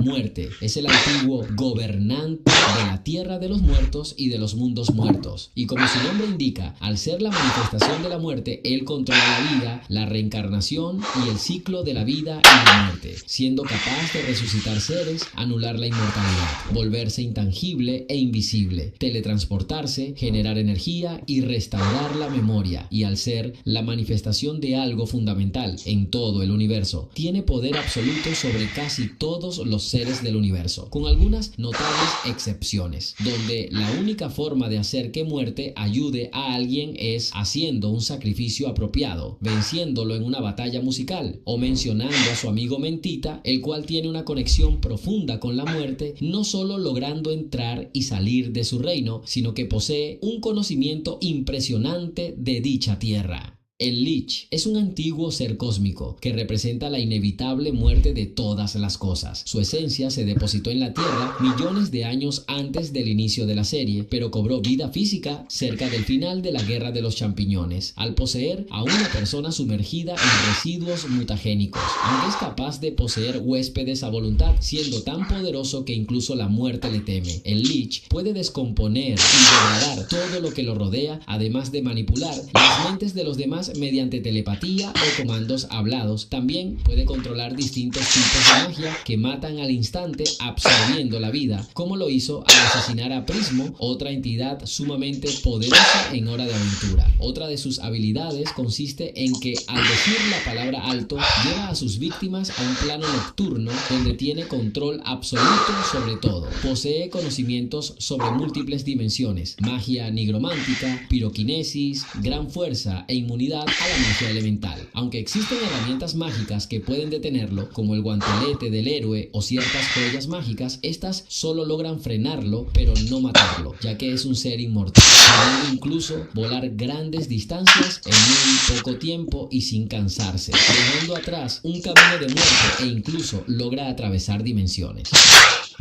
Muerte es el antiguo gobernante de la tierra de los muertos y de los mundos muertos. Y como su nombre indica, al ser la manifestación de la muerte, él controla la vida, la reencarnación y el ciclo de la vida y la muerte, siendo capaz de resucitar seres, anular la inmortalidad, volverse intangible e invisible, teletransportarse, generar energía y restaurar la memoria. Y al ser la manifestación de algo fundamental en todo el universo, tiene poder absoluto sobre casi todos los seres del universo, con algunas notables excepciones, donde la única forma de hacer que muerte ayude a alguien es haciendo un sacrificio apropiado, venciéndolo en una batalla musical, o mencionando a su amigo Mentita, el cual tiene una conexión profunda con la muerte, no solo logrando entrar y salir de su reino, sino que posee un conocimiento impresionante de dicha tierra. El Lich es un antiguo ser cósmico que representa la inevitable muerte de todas las cosas. Su esencia se depositó en la Tierra millones de años antes del inicio de la serie, pero cobró vida física cerca del final de la Guerra de los Champiñones, al poseer a una persona sumergida en residuos mutagénicos, aunque es capaz de poseer huéspedes a voluntad, siendo tan poderoso que incluso la muerte le teme. El Lich puede descomponer y degradar todo lo que lo rodea, además de manipular las mentes de los demás mediante telepatía o comandos hablados. También puede controlar distintos tipos de magia que matan al instante, absorbiendo la vida, como lo hizo al asesinar a Prismo, otra entidad sumamente poderosa en Hora de Aventura. Otra de sus habilidades consiste en que, al decir la palabra alto, lleva a sus víctimas a un plano nocturno donde tiene control absoluto sobre todo. Posee conocimientos sobre múltiples dimensiones, magia nigromántica, piroquinesis, gran fuerza e inmunidad a la magia elemental. Aunque existen herramientas mágicas que pueden detenerlo, como el guantelete del héroe o ciertas joyas mágicas, estas solo logran frenarlo, pero no matarlo, ya que es un ser inmortal, pudiendo incluso volar grandes distancias en muy poco tiempo y sin cansarse, dejando atrás un camino de muerte e incluso logra atravesar dimensiones.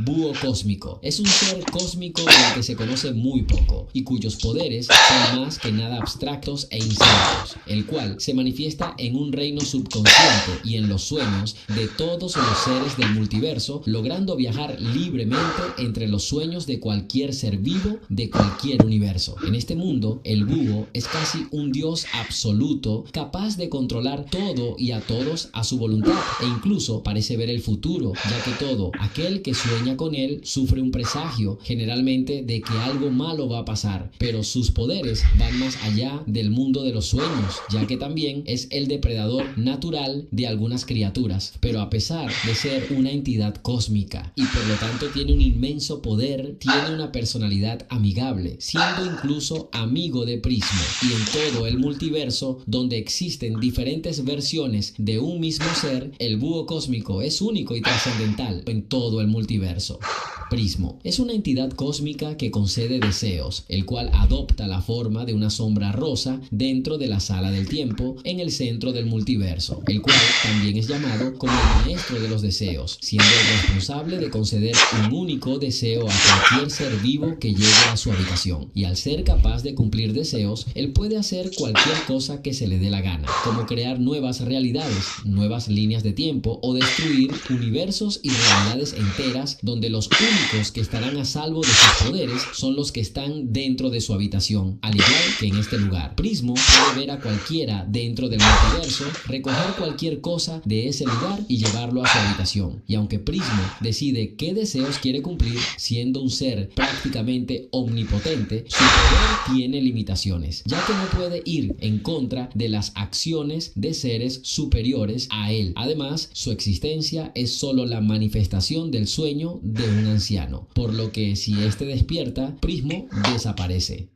Búho cósmico es un ser cósmico del que se conoce muy poco y cuyos poderes son más que nada abstractos e inciertos, el cual se manifiesta en un reino subconsciente y en los sueños de todos los seres del multiverso, logrando viajar libremente entre los sueños de cualquier ser vivo de cualquier universo. En este mundo, el búho es casi un dios absoluto, capaz de controlar todo y a todos a su voluntad, e incluso parece ver el futuro, ya que todo aquel que sueña con él sufre un presagio, generalmente de que algo malo va a pasar, pero sus poderes van más allá del mundo de los sueños, ya que también es el depredador natural de algunas criaturas, pero a pesar de ser una entidad cósmica y por lo tanto tiene un inmenso poder, tiene una personalidad amigable, siendo incluso amigo de Prismo, y en todo el multiverso, donde existen diferentes versiones de un mismo ser, el búho cósmico es único y trascendental en todo el multiverso. Prismo es una entidad cósmica que concede deseos, el cual adopta la forma de una sombra rosa dentro de la sala del tiempo en el centro del multiverso, el cual también es llamado como el maestro de los deseos, siendo el responsable de conceder un único deseo a cualquier ser vivo que llegue a su habitación. Y al ser capaz de cumplir deseos, él puede hacer cualquier cosa que se le dé la gana, como crear nuevas realidades, nuevas líneas de tiempo o destruir universos y realidades enteras, donde los únicos que estarán a salvo de sus poderes son los que están dentro de su habitación, al igual que en este lugar. Prismo puede ver a cualquiera dentro del multiverso, recoger cualquier cosa de ese lugar y llevarlo a su habitación. Y aunque Prismo decide qué deseos quiere cumplir, siendo un ser prácticamente omnipotente, su poder tiene limitaciones, ya que no puede ir en contra de las acciones de seres superiores a él. Además, su existencia es solo la manifestación del sueño de un anciano, por lo que si éste despierta, Prismo desaparece.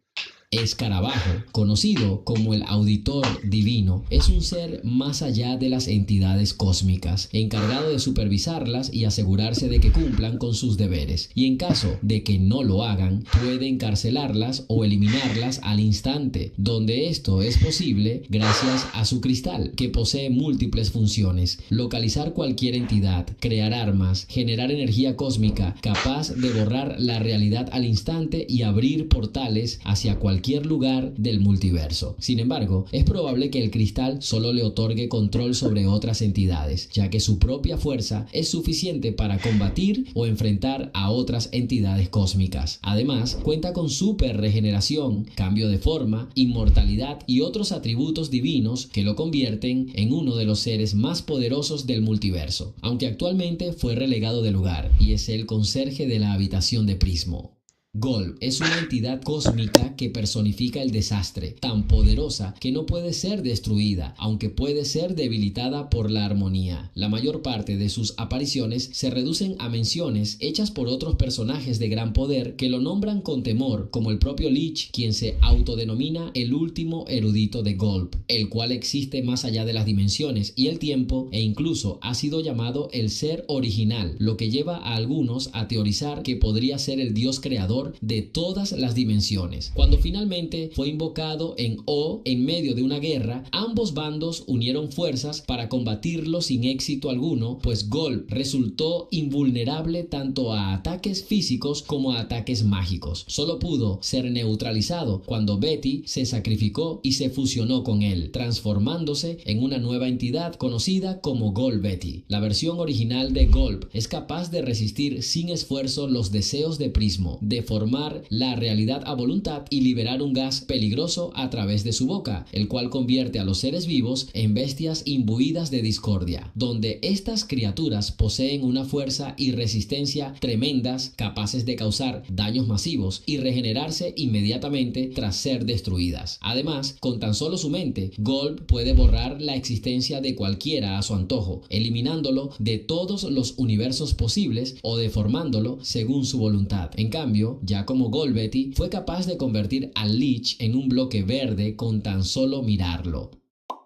Escarabajo, conocido como el auditor divino, es un ser más allá de las entidades cósmicas, encargado de supervisarlas y asegurarse de que cumplan con sus deberes, y en caso de que no lo hagan, puede encarcelarlas o eliminarlas al instante, donde esto es posible gracias a su cristal, que posee múltiples funciones: localizar cualquier entidad, crear armas, generar energía cósmica capaz de borrar la realidad al instante y abrir portales hacia cualquier cualquier lugar del multiverso. Sin embargo, es probable que el cristal solo le otorgue control sobre otras entidades, ya que su propia fuerza es suficiente para combatir o enfrentar a otras entidades cósmicas. Además, cuenta con super regeneración, cambio de forma, inmortalidad y otros atributos divinos que lo convierten en uno de los seres más poderosos del multiverso, aunque actualmente fue relegado de lugar y es el conserje de la habitación de Prismo. Golb es una entidad cósmica que personifica el desastre, tan poderosa que no puede ser destruida, aunque puede ser debilitada por la armonía. La mayor parte de sus apariciones se reducen a menciones hechas por otros personajes de gran poder que lo nombran con temor, como el propio Lich, quien se autodenomina el último erudito de Golb, el cual existe más allá de las dimensiones y el tiempo e incluso ha sido llamado el ser original, lo que lleva a algunos a teorizar que podría ser el dios creador de todas las dimensiones. Cuando finalmente fue invocado en O en medio de una guerra, ambos bandos unieron fuerzas para combatirlo sin éxito alguno, pues Golb resultó invulnerable tanto a ataques físicos como a ataques mágicos. Solo pudo ser neutralizado cuando Betty se sacrificó y se fusionó con él, transformándose en una nueva entidad conocida como Golb Betty. La versión original de Golb es capaz de resistir sin esfuerzo los deseos de Prismo, de formar la realidad a voluntad y liberar un gas peligroso a través de su boca, el cual convierte a los seres vivos en bestias imbuidas de discordia, donde estas criaturas poseen una fuerza y resistencia tremendas, capaces de causar daños masivos y regenerarse inmediatamente tras ser destruidas. Además, con tan solo su mente, Golb puede borrar la existencia de cualquiera a su antojo, eliminándolo de todos los universos posibles o deformándolo según su voluntad. En cambio, ya como Golb Betty fue capaz de convertir al Lich en un bloque verde con tan solo mirarlo.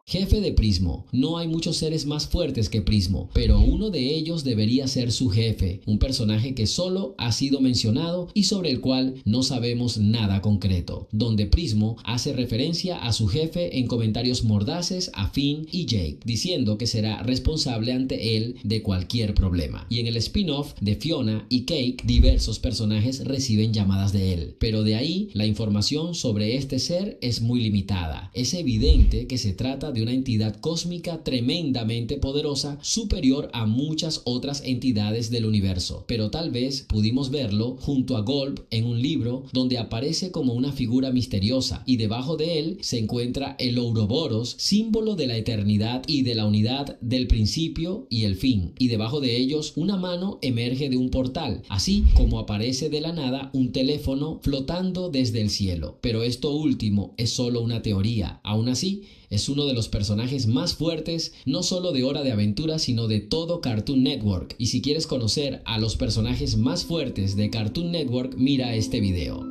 Jefe de Prismo. No hay muchos seres más fuertes que Prismo, pero uno de ellos debería ser su jefe, un personaje que solo ha sido mencionado y sobre el cual no sabemos nada concreto, donde Prismo hace referencia a su jefe en comentarios mordaces a Finn y Jake, diciendo que será responsable ante él de cualquier problema. Y en el spin-off de Fiona y Cake, diversos personajes reciben llamadas de él, pero de ahí la información sobre este ser es muy limitada. Es evidente que se trata de una entidad cósmica tremendamente poderosa, superior a muchas otras entidades del universo, pero tal vez pudimos verlo junto a Golb en un libro donde aparece como una figura misteriosa y debajo de él se encuentra el Ouroboros, símbolo de la eternidad y de la unidad del principio y el fin, y debajo de ellos una mano emerge de un portal, así como aparece de la nada un teléfono flotando desde el cielo. Pero esto último es solo una teoría. Aún así, es uno de los personajes más fuertes, no solo de Hora de Aventura, sino de todo Cartoon Network. Y si quieres conocer a los personajes más fuertes de Cartoon Network, mira este video.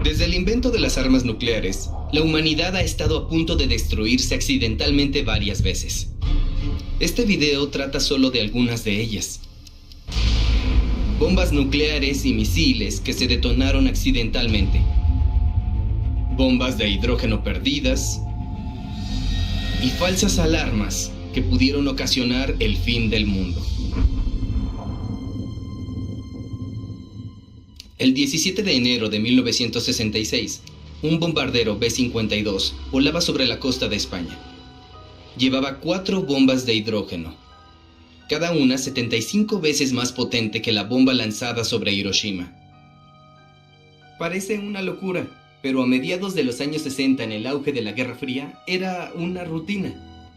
Desde el invento de las armas nucleares, la humanidad ha estado a punto de destruirse accidentalmente varias veces. Este video trata solo de algunas de ellas. Bombas nucleares y misiles que se detonaron accidentalmente. Bombas de hidrógeno perdidas. Y falsas alarmas que pudieron ocasionar el fin del mundo. El 17 de enero de 1966, un bombardero B-52 volaba sobre la costa de España. Llevaba 4 bombas de hidrógeno, cada una 75 veces más potente que la bomba lanzada sobre Hiroshima. Parece una locura, pero a mediados de los años 60, en el auge de la Guerra Fría, era una rutina.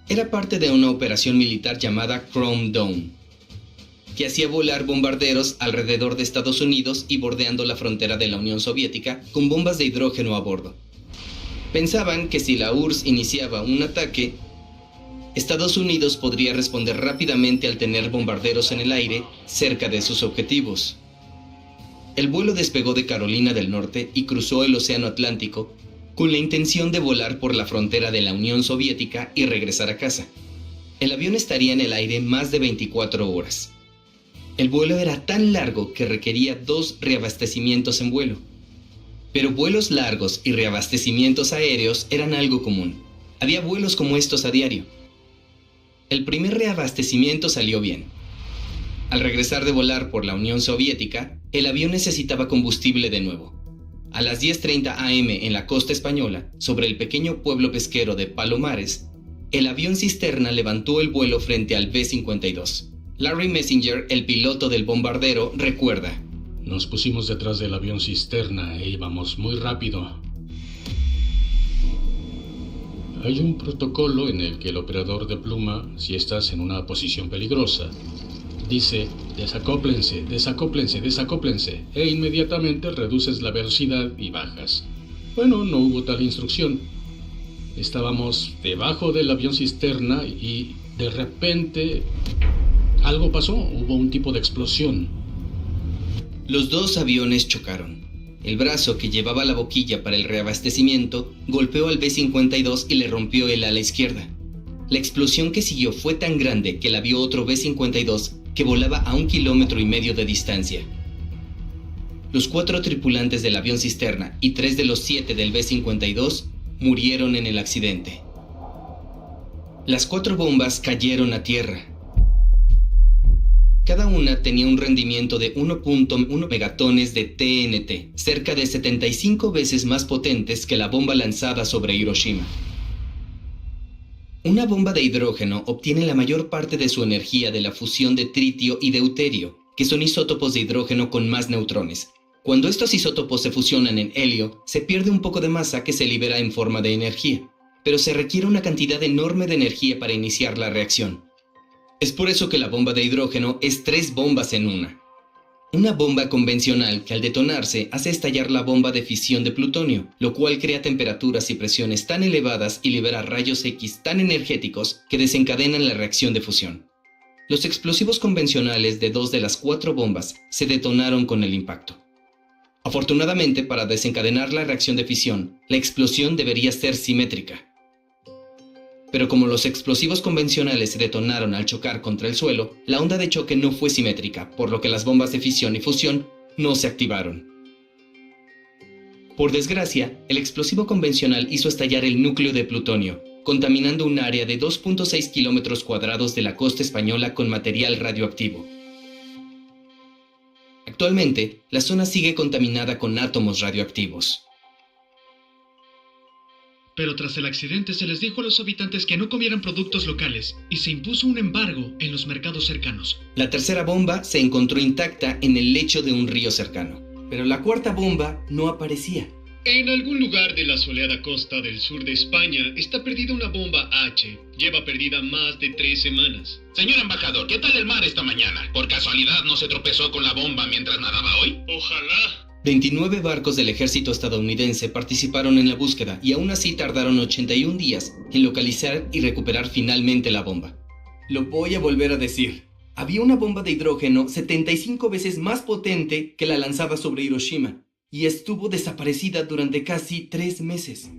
Era parte de una operación militar llamada Chrome Dome, que hacía volar bombarderos alrededor de Estados Unidos y bordeando la frontera de la Unión Soviética con bombas de hidrógeno a bordo. Pensaban que si la URSS iniciaba un ataque, Estados Unidos podría responder rápidamente al tener bombarderos en el aire cerca de sus objetivos. El vuelo despegó de Carolina del Norte y cruzó el Océano Atlántico con la intención de volar por la frontera de la Unión Soviética y regresar a casa. El avión estaría en el aire más de 24 horas. El vuelo era tan largo que requería 2 reabastecimientos en vuelo. Pero vuelos largos y reabastecimientos aéreos eran algo común. Había vuelos como estos a diario. El primer reabastecimiento salió bien. Al regresar de volar por la Unión Soviética, el avión necesitaba combustible de nuevo. A las 10:30 am en la costa española, sobre el pequeño pueblo pesquero de Palomares, el avión cisterna levantó el vuelo frente al B-52. Larry Messenger, el piloto del bombardero, recuerda:
Nos pusimos detrás del avión cisterna e íbamos muy rápido. Hay un protocolo en el que el operador de pluma, si estás en una posición peligrosa, dice: desacóplense, desacóplense, desacóplense, e inmediatamente reduces la velocidad y bajas. Bueno, no hubo tal instrucción. Estábamos debajo del avión cisterna y de repente algo pasó, hubo un tipo de explosión.
Los dos aviones chocaron. El brazo que llevaba la boquilla para el reabastecimiento golpeó al B-52 y le rompió el ala izquierda. La explosión que siguió fue tan grande que la vio otro B-52 que volaba a 1,5 kilómetros de distancia. Los 4 tripulantes del avión cisterna y 3 de los 7 del B-52 murieron en el accidente. Las 4 bombas cayeron a tierra. Cada una tenía un rendimiento de 1.1 megatones de TNT, cerca de 75 veces más potentes que la bomba lanzada sobre Hiroshima. Una bomba de hidrógeno obtiene la mayor parte de su energía de la fusión de tritio y deuterio, que son isótopos de hidrógeno con más neutrones. Cuando estos isótopos se fusionan en helio, se pierde un poco de masa que se libera en forma de energía, pero se requiere una cantidad enorme de energía para iniciar la reacción. Es por eso que la bomba de hidrógeno es 3 bombas en una. Una bomba convencional que al detonarse hace estallar la bomba de fisión de plutonio, lo cual crea temperaturas y presiones tan elevadas y libera rayos X tan energéticos que desencadenan la reacción de fusión. Los explosivos convencionales de 2 de las 4 bombas se detonaron con el impacto. Afortunadamente, para desencadenar la reacción de fisión, la explosión debería ser simétrica. Pero como los explosivos convencionales se detonaron al chocar contra el suelo, la onda de choque no fue simétrica, por lo que las bombas de fisión y fusión no se activaron. Por desgracia, el explosivo convencional hizo estallar el núcleo de plutonio, contaminando un área de 2.6 kilómetros cuadrados de la costa española con material radioactivo. Actualmente, la zona sigue contaminada con átomos radioactivos.
Pero tras el accidente se les dijo a los habitantes que no comieran productos locales y se impuso un embargo en los mercados cercanos.
La tercera bomba se encontró intacta en el lecho de un río cercano, pero la cuarta bomba no aparecía.
En algún lugar de la soleada costa del sur de España está perdida una bomba H. Lleva perdida más de 3 semanas.
Señor embajador, ¿qué tal el mar esta mañana? ¿Por casualidad no se tropezó con la bomba mientras nadaba hoy?
Ojalá.
29 barcos del ejército estadounidense participaron en la búsqueda y aún así tardaron 81 días en localizar y recuperar finalmente la bomba. Lo voy a volver a decir. Había una bomba de hidrógeno 75 veces más potente que la lanzada sobre Hiroshima y estuvo desaparecida durante casi 3 meses.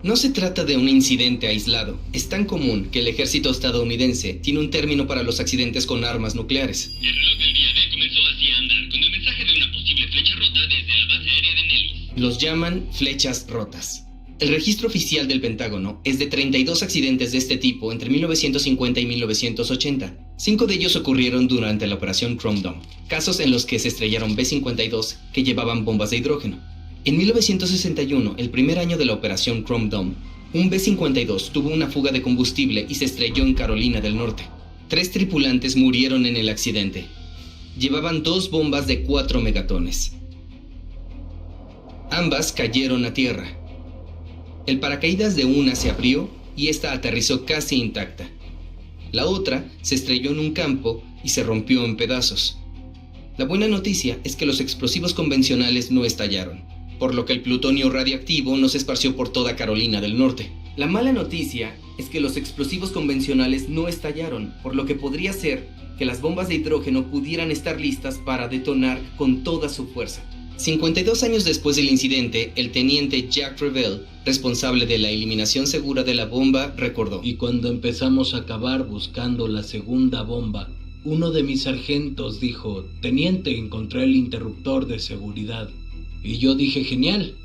No se trata de un incidente aislado. Es tan común que el ejército estadounidense tiene un término para los accidentes con armas nucleares.
El reloj del día D comenzó así a andar con el mensaje de una posible flecha rota desde la base aérea de Nellis.
Los llaman flechas rotas. El registro oficial del Pentágono es de 32 accidentes de este tipo entre 1950 y 1980. 5 de ellos ocurrieron durante la operación Chrome Dome, casos en los que se estrellaron B-52 que llevaban bombas de hidrógeno. En 1961, el primer año de la operación Chrome Dome, un B-52 tuvo una fuga de combustible y se estrelló en Carolina del Norte. 3 tripulantes murieron en el accidente. Llevaban 2 bombas de 4 megatones. Ambas cayeron a tierra. El paracaídas de una se abrió y esta aterrizó casi intacta. La otra se estrelló en un campo y se rompió en pedazos. La buena noticia es que los explosivos convencionales no estallaron, por lo que el plutonio radiactivo no se esparció por toda Carolina del Norte. La mala noticia es que los explosivos convencionales no estallaron, por lo que podría ser que las bombas de hidrógeno pudieran estar listas para detonar con toda su fuerza. 52 años después del incidente, el teniente Jack Revell, responsable de la eliminación segura de la bomba, recordó:
Y cuando empezamos a cavar buscando la segunda bomba, uno de mis sargentos dijo: Teniente, encontré el interruptor de seguridad. Y yo dije: genial,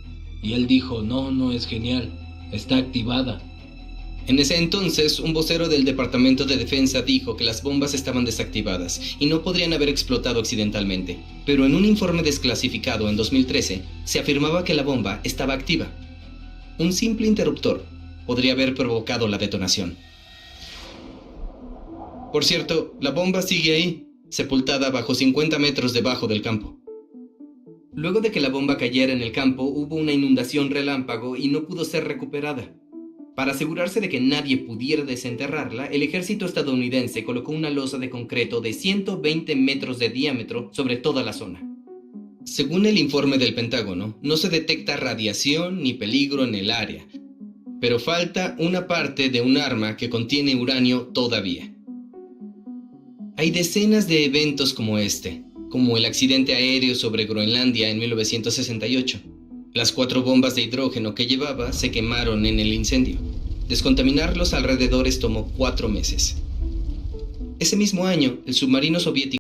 Y él dijo, no es genial, está activada.
En ese entonces, un vocero del Departamento de Defensa dijo que las bombas estaban desactivadas y no podrían haber explotado accidentalmente. Pero en un informe desclasificado en 2013, se afirmaba que la bomba estaba activa. Un simple interruptor podría haber provocado la detonación. Por cierto, la bomba sigue ahí, sepultada bajo 50 metros debajo del campo. Luego de que la bomba cayera en el campo, hubo una inundación relámpago y no pudo ser recuperada. Para asegurarse de que nadie pudiera desenterrarla, el ejército estadounidense colocó una losa de concreto de 120 metros de diámetro sobre toda la zona. Según el informe del Pentágono, no se detecta radiación ni peligro en el área, pero falta una parte de un arma que contiene uranio todavía. Hay decenas de eventos como este, como el accidente aéreo sobre Groenlandia en 1968. Las 4 bombas de hidrógeno que llevaba se quemaron en el incendio. Descontaminar los alrededores tomó 4 meses. Ese mismo año, el submarino soviético